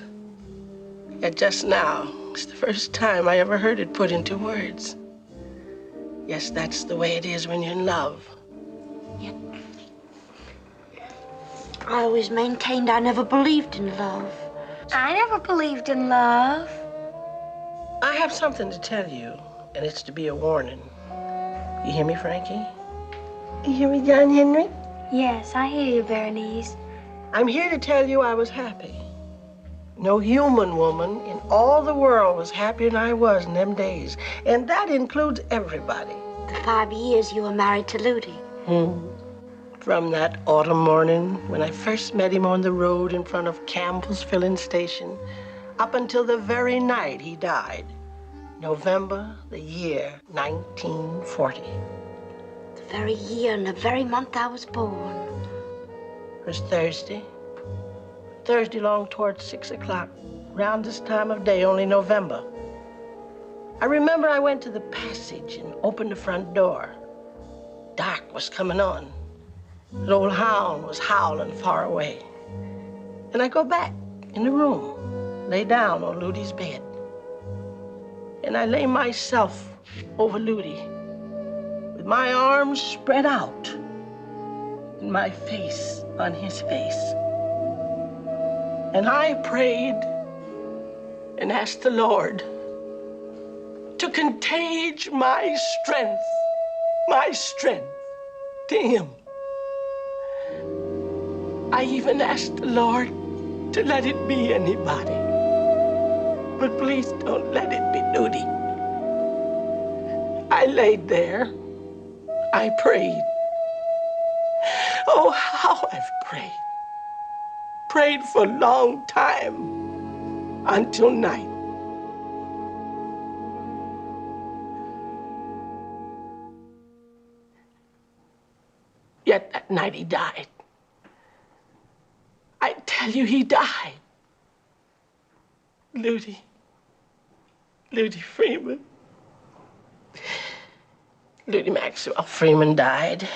S2: Yet just now, it's the first time I ever heard it put into words. Yes, that's the way it is when you're in love.
S6: Yet, I always maintained I never believed in love.
S9: I never believed in love.
S2: I have something to tell you, and it's to be a warning. You hear me, Frankie? You hear me, John Henry?
S9: Yes, I hear you, Bernice.
S2: I'm here to tell you I was happy. No human woman in all the world was happier than I was in them days. And that includes everybody.
S6: The 5 years you were married to Ludi.
S2: From that autumn morning when I first met him on the road in front of Campbell's filling station, up until the very night he died. November, the year 1940.
S6: The very year and the very month I was born.
S2: It was Thursday. Thursday long towards 6 o'clock. Round this time of day, only November. I remember I went to the passage and opened the front door. Dark was coming on. An old hound was howling far away. And I go back in the room, lay down on Ludi's bed. And I lay myself over Ludi, with my arms spread out and my face on his face. And I prayed and asked the Lord to contage my strength to him. I even asked the Lord to let it be anybody. But please don't let it be Ludi. I laid there. I prayed. Oh, how I've prayed. Prayed for a long time until night. Yet that night he died. I tell you, he died. Ludi Freeman. Ludi Maxwell Freeman died.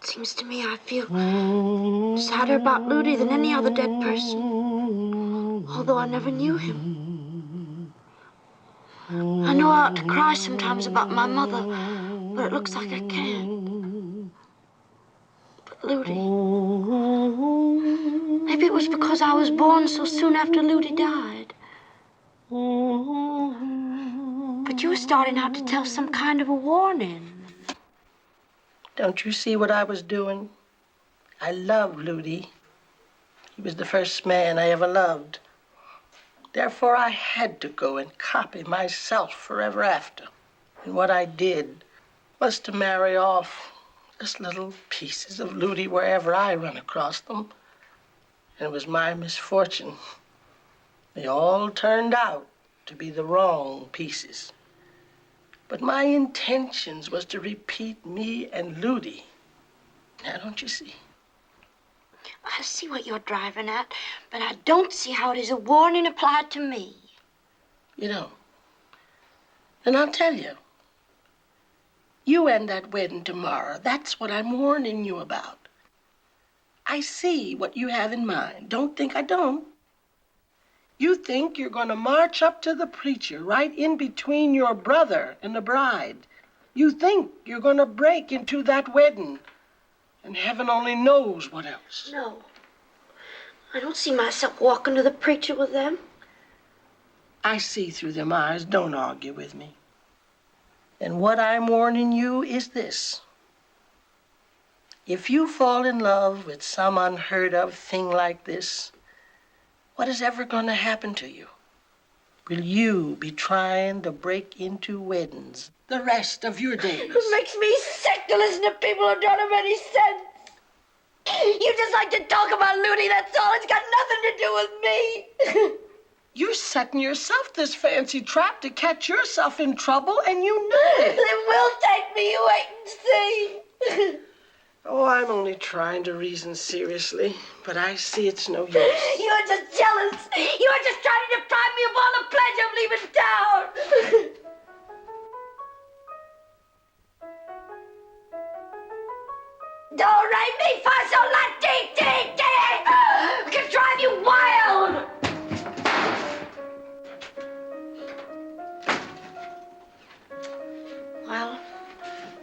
S6: Seems to me I feel sadder about Ludi than any other dead person, although I never knew him. I know I ought to cry sometimes about my mother, but it looks like I can't. But Ludi... Maybe it was because I was born so soon after Ludi died. But you were starting out to tell some kind of a warning.
S2: Don't you see what I was doing? I loved Ludi. He was the first man I ever loved. Therefore, I had to go and copy myself forever after. And what I did was to marry off just little pieces of Ludi wherever I run across them. And it was my misfortune. They all turned out to be the wrong pieces. But my intentions was to repeat me and Ludi. Now, don't you see?
S6: I see what you're driving at, but I don't see how it is a warning applied to me.
S2: You don't? And I'll tell you. You and that wedding tomorrow, that's what I'm warning you about. I see what you have in mind. Don't think I don't. You think you're going to march up to the preacher right in between your brother and the bride. You think you're going to break into that wedding. And heaven only knows what else.
S6: No. I don't see myself walking to the preacher with them.
S2: I see through them eyes. Don't argue with me. And what I'm warning you is this. If you fall in love with some unheard of thing like this, what is ever going to happen to you? Will you be trying to break into weddings the rest of your days?
S6: It makes me sick to listen to people who don't have any sense. You just like to talk about Ludi, that's all. It's got nothing to do with me.
S2: You're setting yourself this fancy trap to catch yourself in trouble, and you know it.
S6: It will take me, you wait and see.
S2: Oh, I'm only trying to reason seriously, but I see it's no use.
S6: You're just jealous. You're just trying to deprive me of all the pleasure of leaving town. Don't write me for so la dee dee dee. Can drive you wild. Well,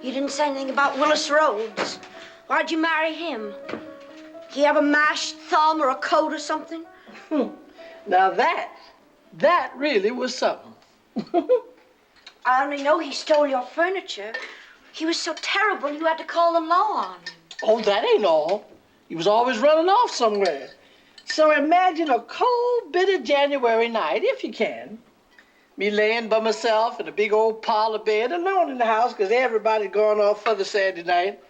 S6: you didn't say anything about Willis Rhodes. Why'd you marry him? He have a mashed thumb or a coat or something?
S2: Now that really was something.
S6: I only know he stole your furniture. He was so terrible you had to call the law on him.
S2: Oh, that ain't all. He was always running off somewhere. So imagine a cold, bitter January night, if you can. Me laying by myself in a big old parlor bed, alone in the house, because everybody's gone off for the Saturday night.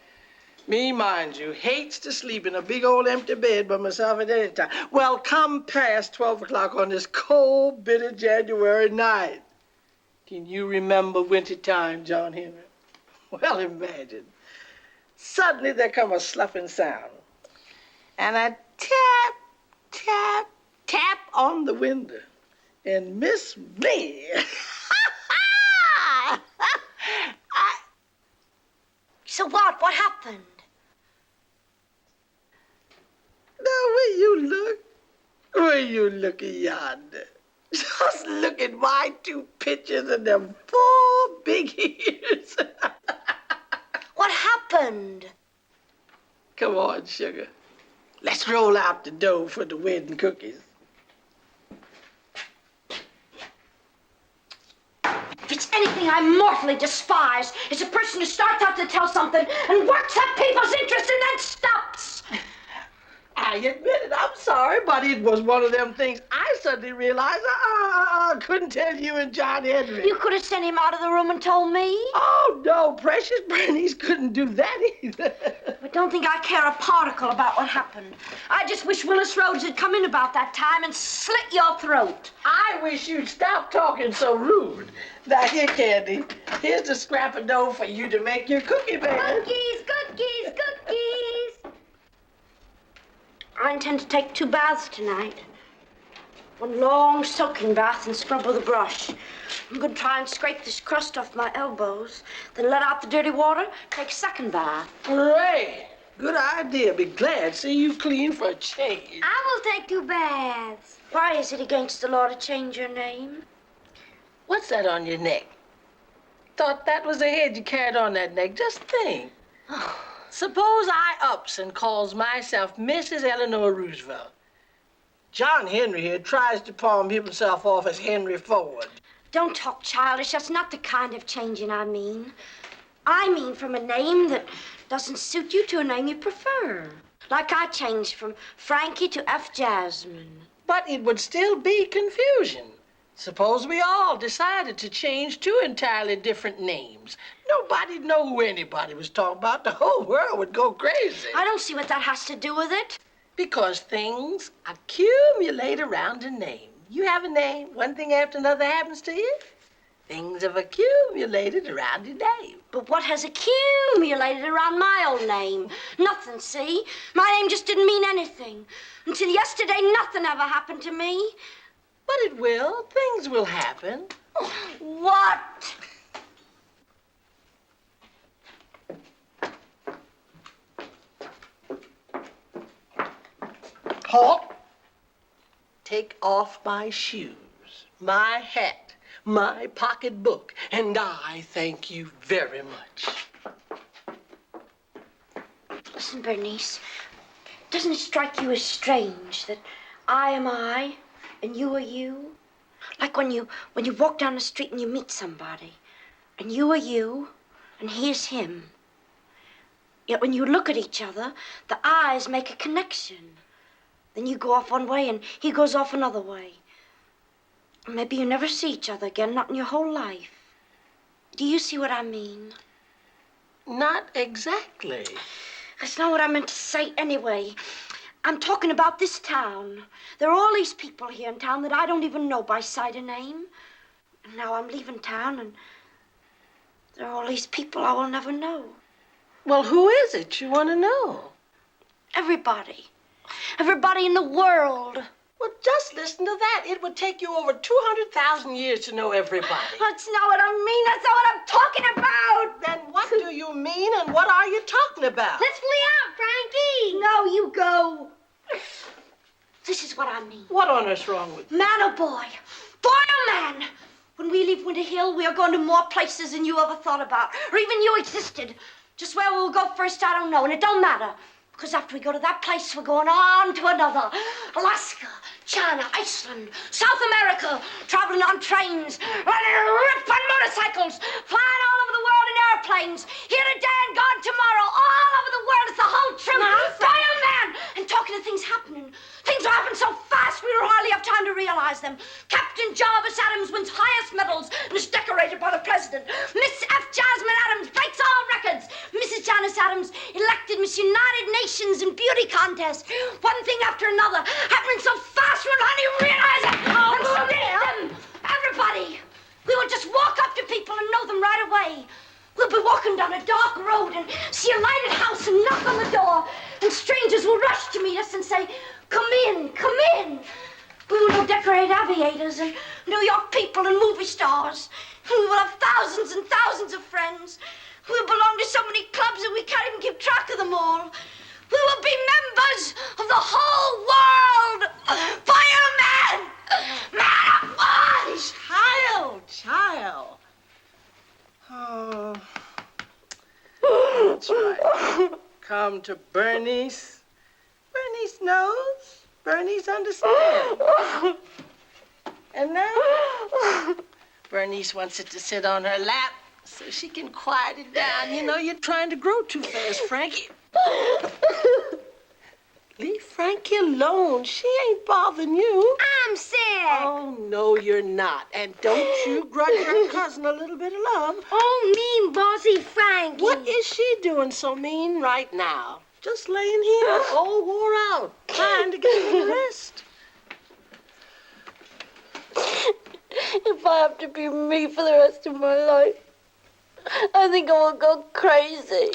S2: Me, mind you, hates to sleep in a big old empty bed by myself at any time. Well, come past 12 o'clock on this cold, bitter January night. Can you remember winter time, John Henry? Well, imagine. Suddenly there come a sloughing sound. And a tap, tap, tap on the window. And Miss me.
S6: So what? What happened?
S2: Now, where you look yonder. Just look at my two pictures and them 4 big ears.
S6: What happened?
S2: Come on, sugar. Let's roll out the dough for the wedding cookies.
S6: If it's anything I mortally despise, it's a person who starts out to tell something and works up people's interest and then stops.
S2: I admit it, I'm sorry, but it was one of them things I suddenly realized I couldn't tell you and John Henry.
S6: You could have sent him out of the room and told me.
S2: Oh, no, precious Bernice couldn't do that either.
S6: I don't think I care a particle about what happened. I just wish Willis Rhodes had come in about that time and slit your throat.
S2: I wish you'd stop talking so rude. Now, here, Candy, here's the scrap of dough for you to make your cookie batter.
S6: Cookies, cookies, cookies. I intend to take 2 baths tonight. One long soaking bath and scrub with a brush. I'm going to try and scrape this crust off my elbows, then let out the dirty water, take a second bath.
S2: Great. Good idea. Be glad to see you clean for a change.
S6: I will take 2 baths. Why is it against the law to change your name?
S2: What's that on your neck? Thought that was the head you carried on that neck. Just think. Suppose I ups and calls myself Mrs. Eleanor Roosevelt. John Henry here tries to palm himself off as Henry Ford.
S6: Don't talk childish. That's not the kind of changing I mean. I mean from a name that doesn't suit you to a name you prefer. Like I changed from Frankie to F. Jasmine.
S2: But it would still be confusion. Suppose we all decided to change 2 entirely different names. Nobody'd know who anybody was talking about. The whole world would go crazy.
S6: I don't see what that has to do with it.
S2: Because things accumulate around a name. You have a name, one thing after another happens to you. Things have accumulated around your name.
S6: But what has accumulated around my old name? Nothing, see? My name just didn't mean anything. Until yesterday, nothing ever happened to me.
S2: But it will. Things will happen.
S6: What?
S2: Halt. Take off my shoes, my hat, my pocketbook, and I thank you very much.
S6: Listen, Bernice, doesn't it strike you as strange that I am I and you are you? Like when you walk down the street and you meet somebody, and you are you, and he is him. Yet when you look at each other, the eyes make a connection. Then you go off one way and he goes off another way. Maybe you never see each other again, not in your whole life. Do you see what I mean?
S2: Not exactly.
S6: That's not what I meant to say anyway. I'm talking about this town. There are all these people here in town that I don't even know by sight or name. And now I'm leaving town and there are all these people I will never know.
S2: Well, who is it you want to know?
S6: Everybody. Everybody in the world.
S2: Well, just listen to that. It would take you over 200,000 years to know everybody.
S6: That's not what I mean. That's not what I'm talking about.
S2: Then what do you mean and what are you talking about?
S6: Let's flee out, Frankie. No, you go. This is what I mean.
S2: What on earth's wrong with you?
S6: Man or boy? Boy or man? When we leave Winter Hill, we are going to more places than you ever thought about, or even you existed. Just where we'll go first, I don't know, and it don't matter. Because after we go to that place, we're going on to another. Alaska, China, Iceland, South America, traveling on trains, riding rip on motorcycles, flying all over the world in airplanes, here today and gone tomorrow, all over the world. It's the whole truth. Boy or man! And talking of things happening. Things will happen so fast we will hardly have time to realize them. Captain Jarvis Adams wins highest medals and is decorated by the president. Miss F. Jasmine Adams breaks all records. Mrs. Janice Adams elected Miss United Nations in beauty contest. One thing after another, happening so fast we'll hardly realize it. And them, everybody. We will just walk up to people and know them right away. We'll be walking down a dark road and see a lighted house and knock on the door. And strangers will rush to meet us and say, "Come in, come in." We will know decorated aviators and New York people and movie stars. And we will have thousands and thousands of friends. We will belong to so many clubs that we can't even keep track of them all. We will be members of the whole world. Fireman! Man of fun!
S2: Child. Oh. That's right. come to Bernice. Bernice knows. Bernice understands. And now, Bernice wants it to sit on her lap so she can quiet it down. You know, you're trying to grow too fast, Frankie. Leave Frankie alone. She ain't bothering you.
S9: I'm sick.
S2: Oh, no, you're not. And don't you grudge your cousin a little bit of love.
S9: Oh, mean, bossy Frankie.
S2: What is she doing so mean right now? Just laying here, all wore out, trying to get a little rest.
S6: If I have to be me for the rest of my life, I think I will go crazy.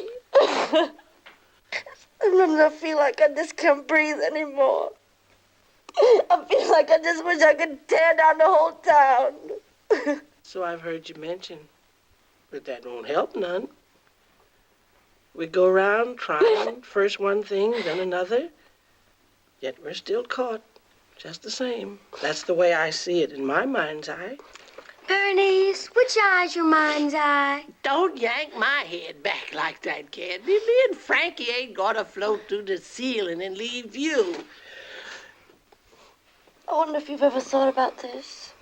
S6: Sometimes I feel like I just can't breathe anymore. I feel like I just wish I could tear down the whole town.
S2: So I've heard you mention, but that won't help none. We go around trying first one thing, then another, yet we're still caught, just the same. That's the way I see it in my mind's eye.
S9: Bernice, which eye's your mind's eye?
S2: Don't yank my head back like that, Candy. Me and Frankie ain't gonna float through the ceiling and leave you.
S6: I wonder if you've ever thought about this.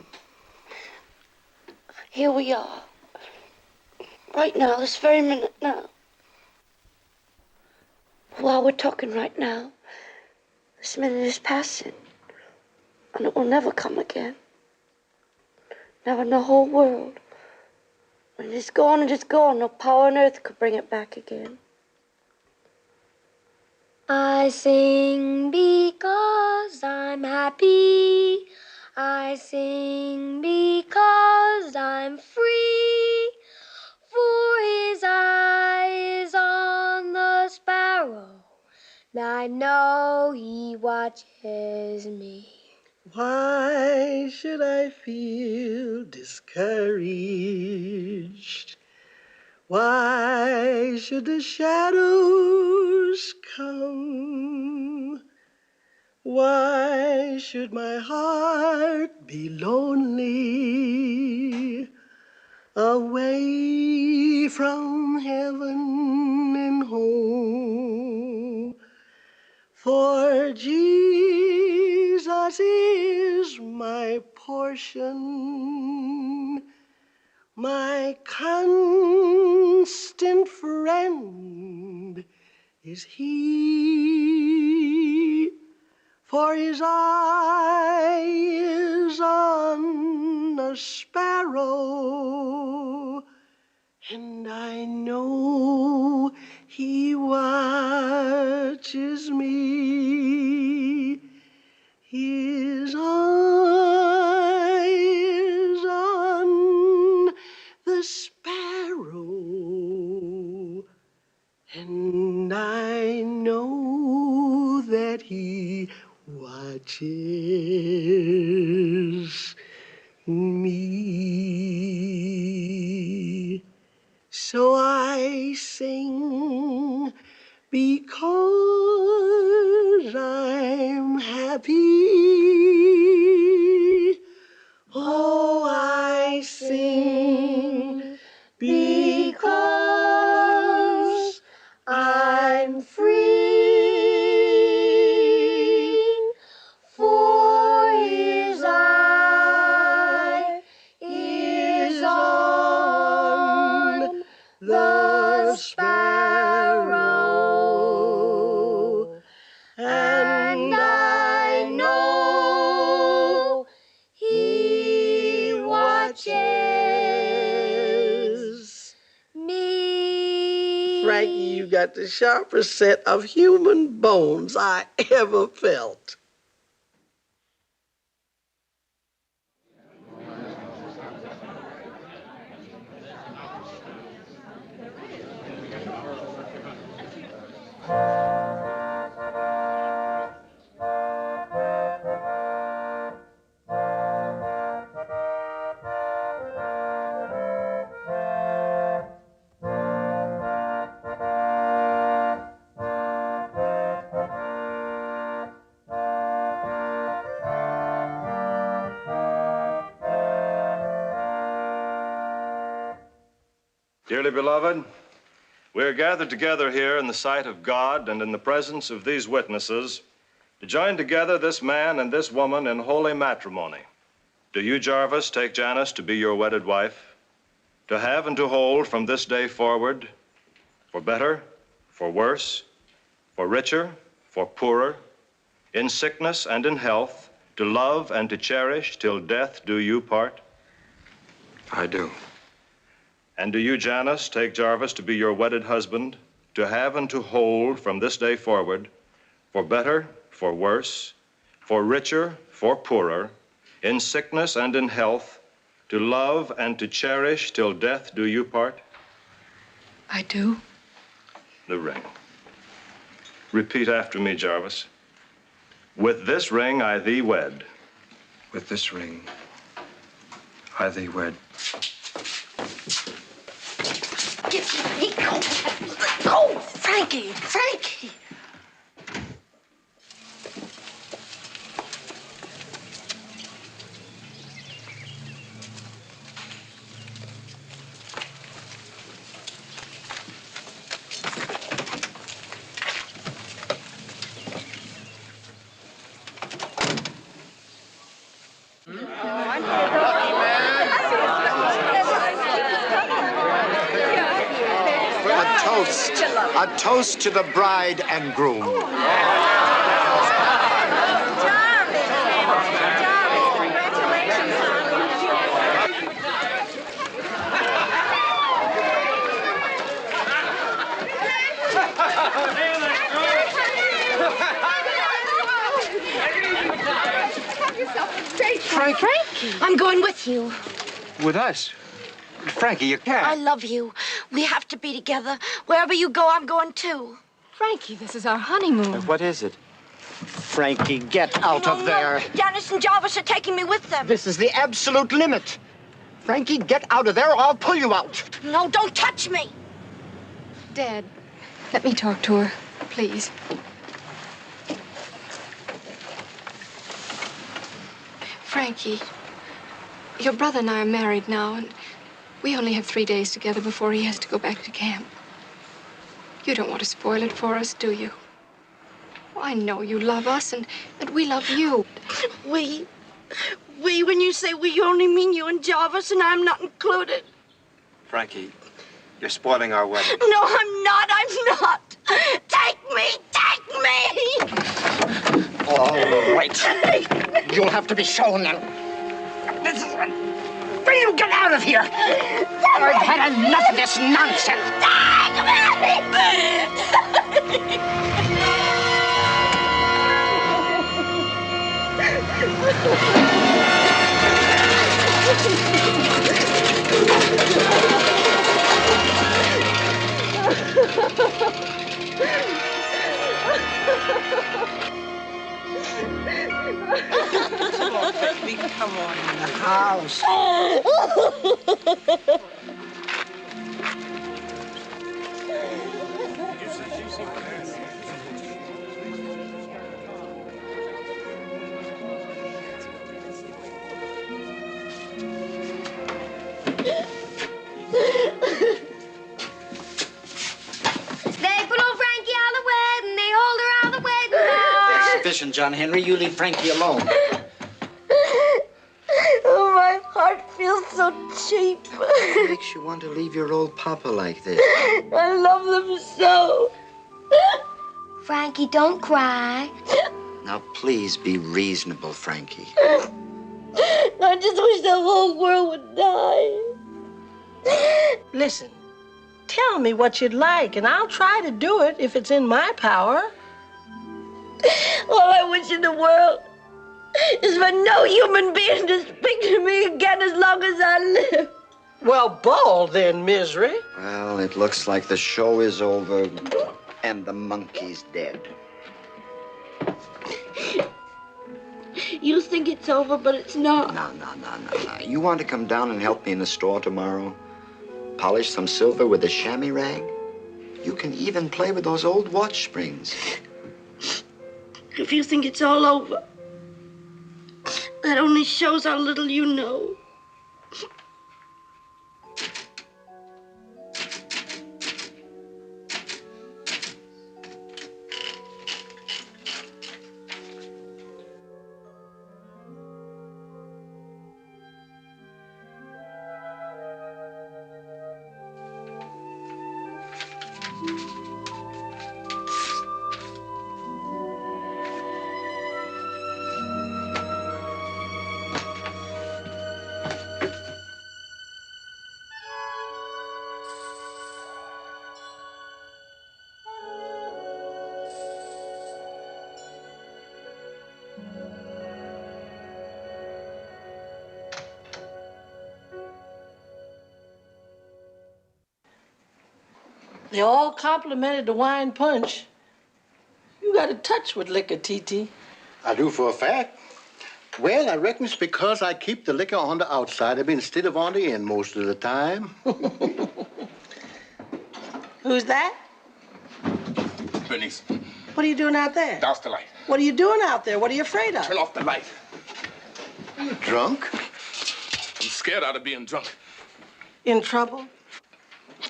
S6: Here we are. Right now, this very minute now. While we're talking right now, this minute is passing. And it will never come again. Never in the whole world. When it's gone, it is gone. No power on earth could bring it back again.
S9: I sing because I'm happy. I sing because I'm free. For his eye is on the sparrow, and I know he watches me.
S2: Why should I feel discouraged? Why should the shadows come? Why should my heart be lonely, away from heaven and home? For Jesus is my portion, my constant friend is he. For his eye is on a sparrow, and I know he watches me. His eye is on the sparrow, and I know that he watches me. So I sing because I'm happy. Oh, I sing because I'm free. For his eye is on the sparrow, and I know he watches me. Frankie, you got the sharpest set of human bones I ever felt.
S3: Dearly beloved,
S13: We're gathered together here in the sight of God and in the presence of these witnesses to join together this man and this woman in holy matrimony. Do you, Jarvis, take Janice to be your wedded wife, to have and to hold from this day forward, for better, for worse, for richer, for poorer, in sickness and in health, to love and to cherish till death do you part?
S3: I do.
S13: And do you, Janice, take Jarvis to be your wedded husband, to have and to hold from this day forward, for better, for worse, for richer, for poorer, in sickness and in health, to love and to cherish till death do you part?
S5: I do.
S13: The ring. Repeat after me, Jarvis. With this ring I thee wed.
S3: With this ring I thee wed.
S6: Go, Frankie, Frankie.
S7: A toast to the bride and groom.
S6: Frankie, I'm going with you.
S7: With us? Frankie, you can't.
S6: I love you. We have to be together. Wherever you go, I'm going too.
S5: Frankie, this is our honeymoon.
S7: What is it? Frankie, get out of there.
S6: Janice and Jarvis are taking me with them.
S7: This is the absolute limit. Frankie, get out of there or I'll pull you out.
S6: No, don't touch me.
S5: Dad, let me talk to her, please. Frankie, your brother and I are married now, and we only have 3 days together before he has to go back to camp. You don't want to spoil it for us, do you? Well, I know you love us, and we love you.
S6: We, when you say we, you only mean you and Jarvis, and I'm not included.
S3: Frankie, you're spoiling our wedding.
S6: No, I'm not. Take me, take me.
S7: All right. You'll have to be shown then. You get out of here! I've had enough of this nonsense!
S2: Come on in the house.
S7: Sufficient, John Henry. You leave Frankie alone.
S6: Oh, my heart feels so cheap.
S4: What makes you want to leave your old papa like this?
S6: I love them so.
S9: Frankie, don't cry.
S4: Now, please be reasonable, Frankie.
S6: I just wish the whole world would die.
S2: Listen, tell me what you'd like, and I'll try to do it if it's in my power.
S6: All I wish in the world is for no human being to speak to me again as long as I live.
S2: Well, ball then, Misery.
S4: Well, it looks like the show is over and the monkey's dead.
S6: You think it's over, but it's not.
S4: No. You want to come down and help me in the store tomorrow? Polish some silver with a chamois rag? You can even play with those old watch springs.
S6: If you think it's all over, that only shows how little you know.
S2: They all complimented the wine punch. You got a touch with liquor, T.T.
S10: I do for a fact. Well, I reckon it's because I keep the liquor on the outside of me instead of on the end most of the time.
S2: Who's that?
S11: Bernice.
S2: What are you doing out there?
S11: Douse the light.
S2: What are you doing out there? What are you afraid of?
S11: Turn off the light.
S10: Are you drunk?
S11: I'm scared out of being drunk.
S2: In trouble?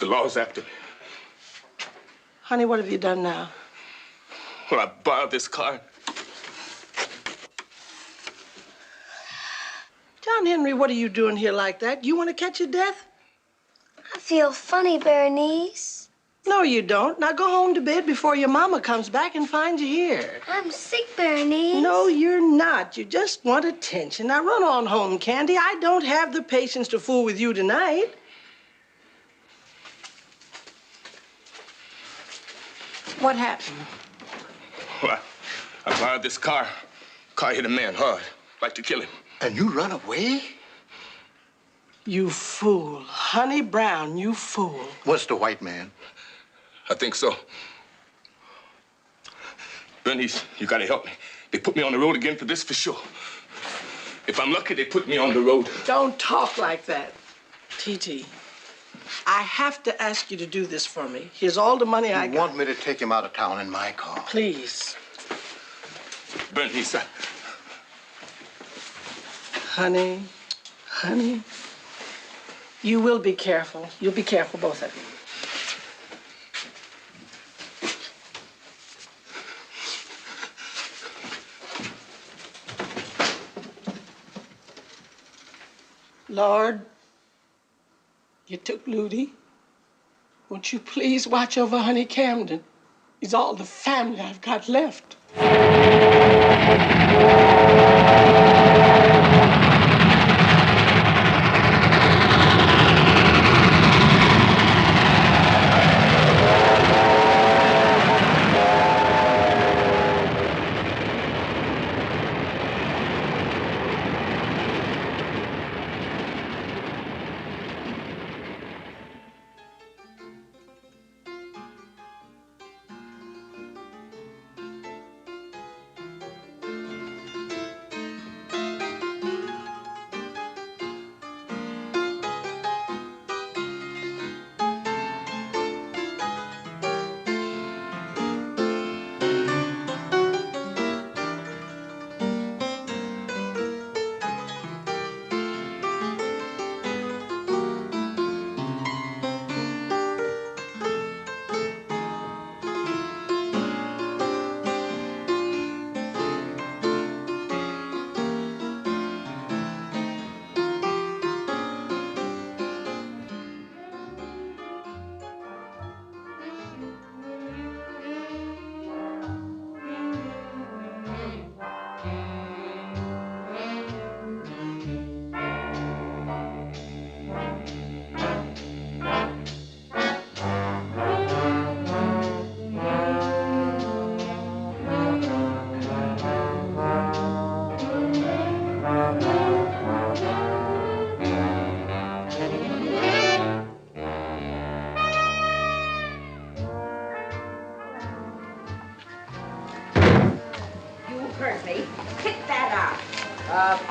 S11: The law's after me.
S2: Honey, what have you done now?
S11: Well, I borrowed this car.
S2: John Henry, what are you doing here like that? You want to catch your death?
S9: I feel funny, Berenice.
S2: No, you don't. Now go home to bed before your mama comes back and finds you here.
S9: I'm sick, Berenice.
S2: No, you're not. You just want attention. Now run on home, Candy. I don't have the patience to fool with you tonight. What happened?
S11: Well, I borrowed this car. Car hit a man hard. Like to kill him.
S10: And you run away?
S2: You fool. Honey Brown, you fool.
S10: What's the white man?
S11: I think so. Bernice, you gotta help me. They put me on the road again for this for sure. If I'm lucky, they put me on the road.
S2: Don't talk like that. T.T., I have to ask you to do this for me. Here's all the money I got.
S10: You want me to take him out of town in my car?
S2: Please.
S11: Bernice,
S2: Honey, you will be careful. You'll be careful, both of you. Lord, you took Ludi. Won't you please watch over Honey Camden? He's all the family I've got left.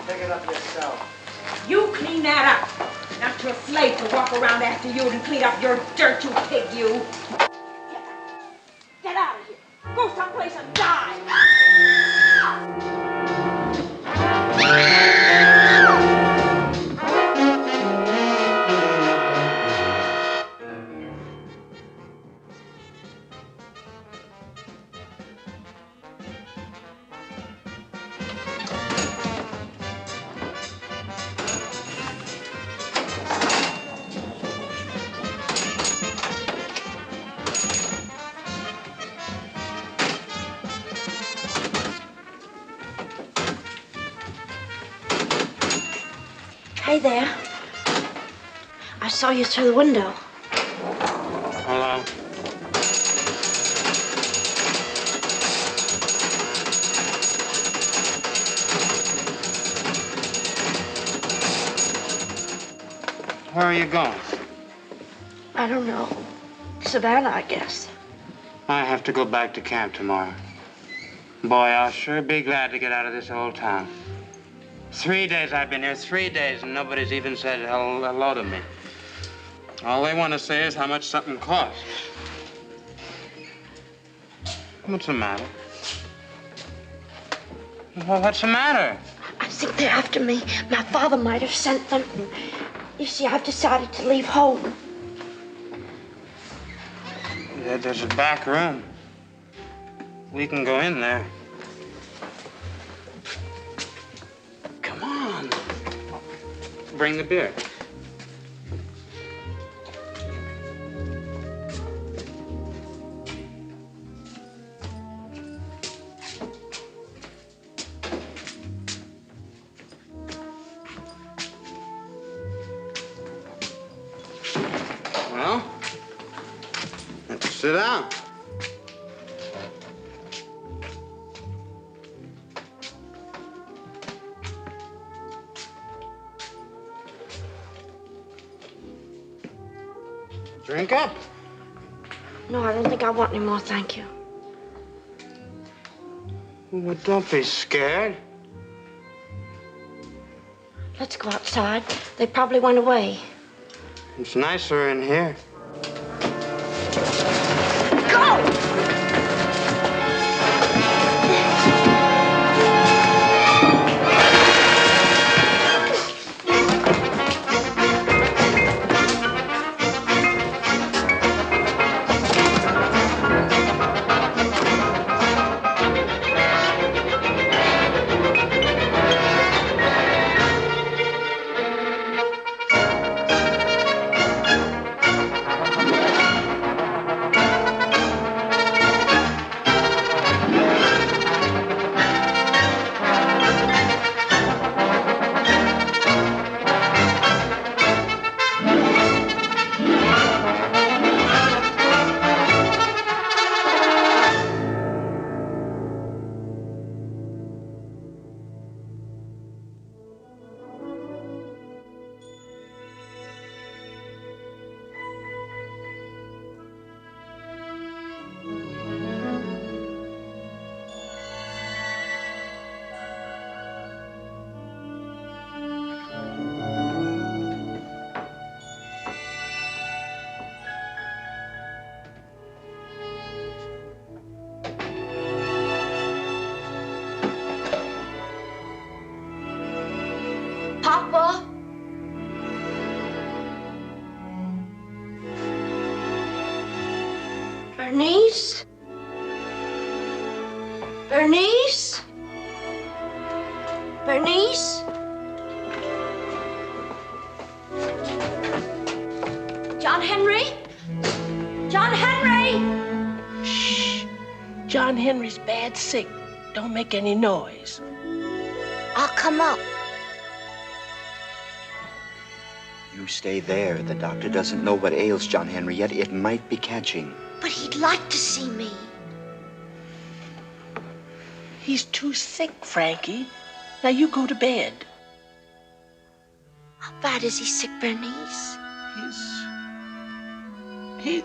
S14: Pick it up yourself. You clean that up. Not your slave to walk around after you and clean up your dirt, you pig, you. Get out of here. Go someplace and die.
S6: Hey there. I saw you through the window.
S12: Hello. Where are you going?
S6: I don't know. Savannah, I guess.
S12: I have to go back to camp tomorrow. Boy, I'll sure be glad to get out of this old town. 3 days I've been here, 3 days, and nobody's even said hello to me. All they want to say is how much something costs. What's the matter? Well, what's the matter?
S6: I think they're after me. My father might have sent them. You see, I've decided to leave home.
S12: There's a back room. We can go in there. Come on. Bring the beer. Well, let's sit down. Drink up.
S6: No, I don't think I want any more, thank you.
S12: Well, don't be scared.
S6: Let's go outside. They probably went away.
S12: It's nicer in here.
S6: Go! Papa? Bernice? Bernice? Bernice? John Henry? John Henry!
S2: Shh. John Henry's bad sick. Don't make any noise.
S6: I'll come up.
S4: You stay there. The doctor doesn't know what ails John Henry yet. It might be catching.
S6: But he'd like to see me.
S2: He's too sick, Frankie. Now you go to bed.
S6: How bad is he sick, Bernice?
S2: He...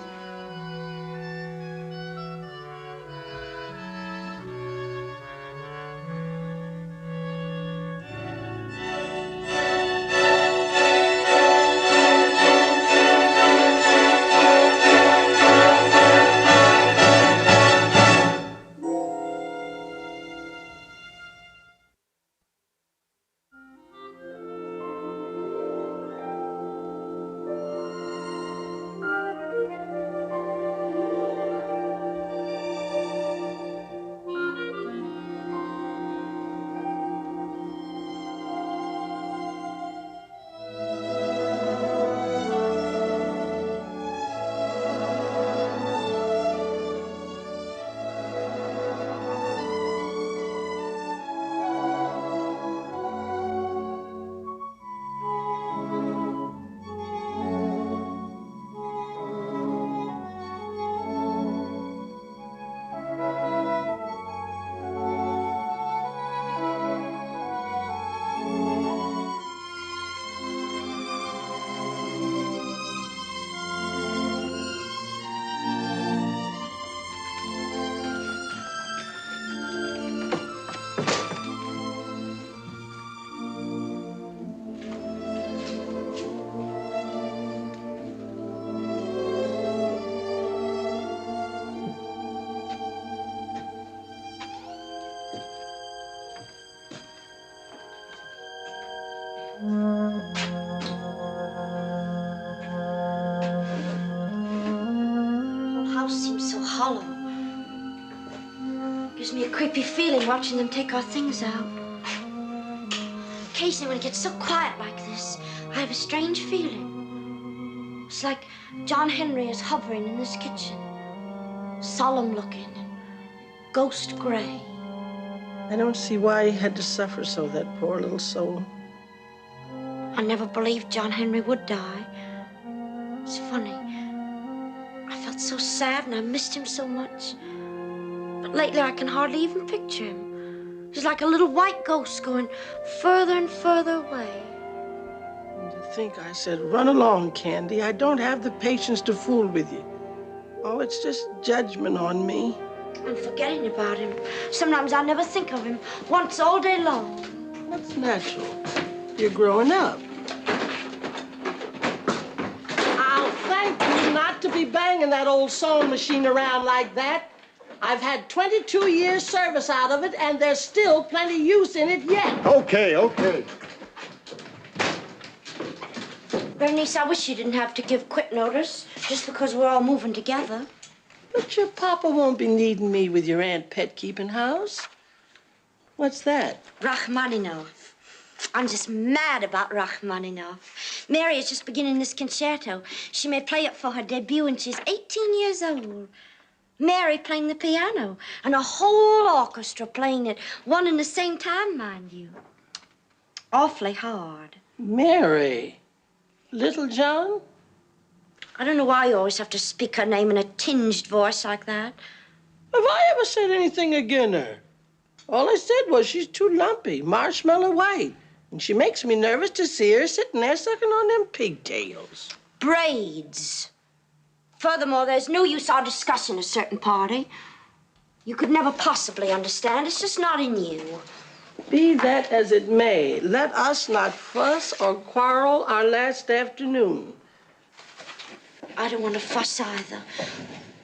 S6: hollow. Gives me a creepy feeling watching them take our things out. Occasionally when it gets so quiet like this, I have a strange feeling. It's like John Henry is hovering in this kitchen. Solemn looking and ghost gray.
S2: I don't see why he had to suffer so, that poor little soul.
S6: I never believed John Henry would die. It's funny. I felt so sad and I missed him so much. But lately I can hardly even picture him. He's like a little white ghost going further and further away.
S2: And to think I said, run along, Candy. I don't have the patience to fool with you. Oh, it's just judgment on me.
S6: I'm forgetting about him. Sometimes I never think of him once all day long.
S2: That's natural. You're growing up. I'll thank you not to be banging that old sewing machine around like that. I've had 22 years service out of it, and there's still plenty use in it yet.
S10: Okay, okay.
S6: Bernice, I wish you didn't have to give quit notice just because we're all moving together.
S2: But your papa won't be needing me with your Aunt Pet keeping house. What's that?
S6: Rachmaninoff. I'm just mad about Rachmaninoff. Mary is just beginning this concerto. She may play it for her debut when she's 18 years old. Mary playing the piano, and a whole orchestra playing it, one and the same time, mind you. Awfully hard.
S2: Mary. Little John?
S6: I don't know why you always have to speak her name in a tinged voice like that.
S2: Have I ever said anything against her? All I said was she's too lumpy, marshmallow white. And she makes me nervous to see her sitting there sucking on them pigtails.
S6: Braids. Furthermore, there's no use our discussing a certain party. You could never possibly understand. It's just not in you.
S2: Be that as it may, let us not fuss or quarrel our last afternoon.
S6: I don't want to fuss either.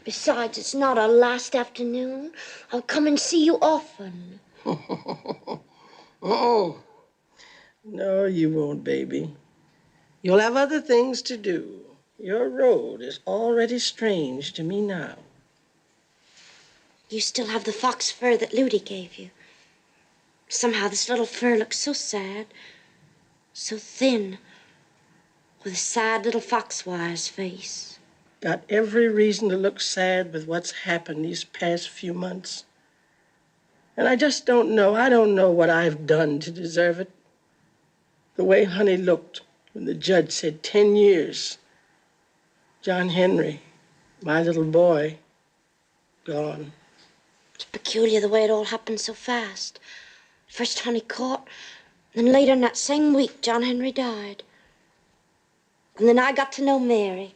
S6: Besides, it's not our last afternoon. I'll come and see you often.
S2: Oh, no, you won't, baby. You'll have other things to do. Your road is already strange to me now.
S6: You still have the fox fur that Ludi gave you. Somehow this little fur looks so sad, so thin, with a sad little foxwire's face.
S2: Got every reason to look sad with what's happened these past few months. And I just don't know. I don't know what I've done to deserve it. The way Honey looked when the judge said 10 years. John Henry, my little boy, gone.
S6: It's peculiar the way it all happened so fast. First Honey caught, then later in that same week, John Henry died. And then I got to know Mary.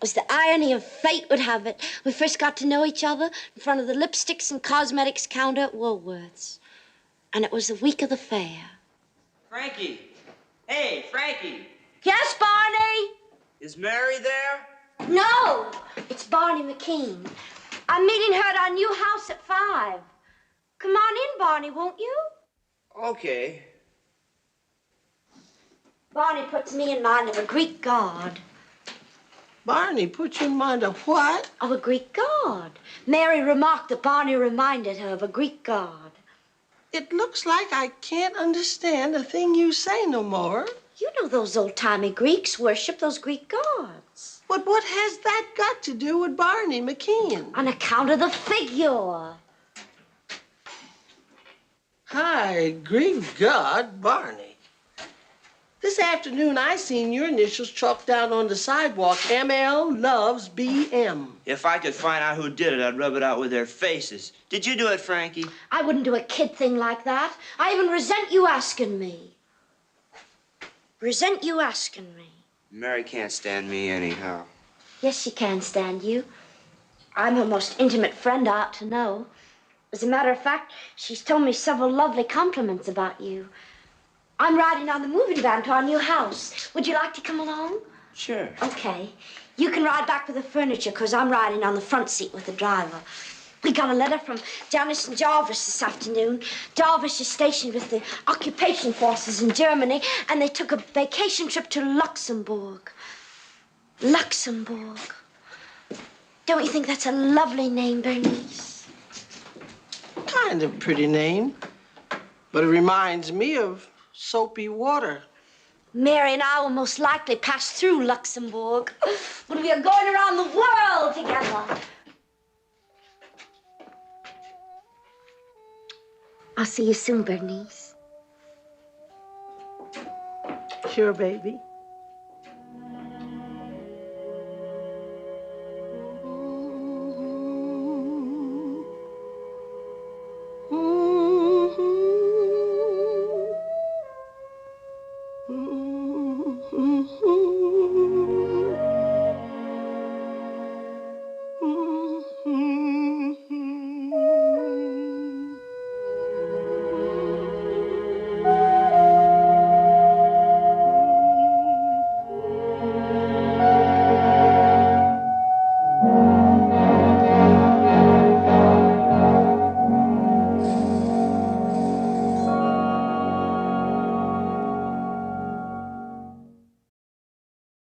S6: As the irony of fate would have it, we first got to know each other in front of the lipsticks and cosmetics counter at Woolworth's. And it was the week of the fair.
S15: Frankie! Hey, Frankie!
S6: Yes, Barney?
S15: Is Mary there?
S6: No, it's Barney McKean. I'm meeting her at our new house at 5. Come on in, Barney, won't you?
S15: Okay.
S6: Barney puts me in mind of a Greek god.
S2: Barney put you in mind of what?
S6: Of a Greek god. Mary remarked that Barney reminded her of a Greek god.
S2: It looks like I can't understand a thing you say no more.
S6: You know those old-timey Greeks worship those Greek gods.
S2: But what has that got to do with Barney McKean?
S6: On account of the figure.
S2: Hi, Greek god Barney. This afternoon, I seen your initials chalked down on the sidewalk. ML loves BM.
S15: If I could find out who did it, I'd rub it out with their faces. Did you do it, Frankie?
S6: I wouldn't do a kid thing like that. I even resent you asking me. Resent you asking me.
S15: Mary can't stand me anyhow.
S6: Yes, she can stand you. I'm her most intimate friend, I ought to know. As a matter of fact, she's told me several lovely compliments about you. I'm riding on the moving van to our new house. Would you like to come along?
S15: Sure.
S6: Okay. You can ride back with the furniture, because I'm riding on the front seat with the driver. We got a letter from Janice and Jarvis this afternoon. Jarvis is stationed with the occupation forces in Germany, and they took a vacation trip to Luxembourg. Luxembourg. Don't you think that's a lovely name, Bernice?
S2: Kind of pretty name. But it reminds me of soapy water.
S6: Mary and I will most likely pass through Luxembourg when we are going around the world together. I'll see you soon, Bernice.
S2: Sure, baby.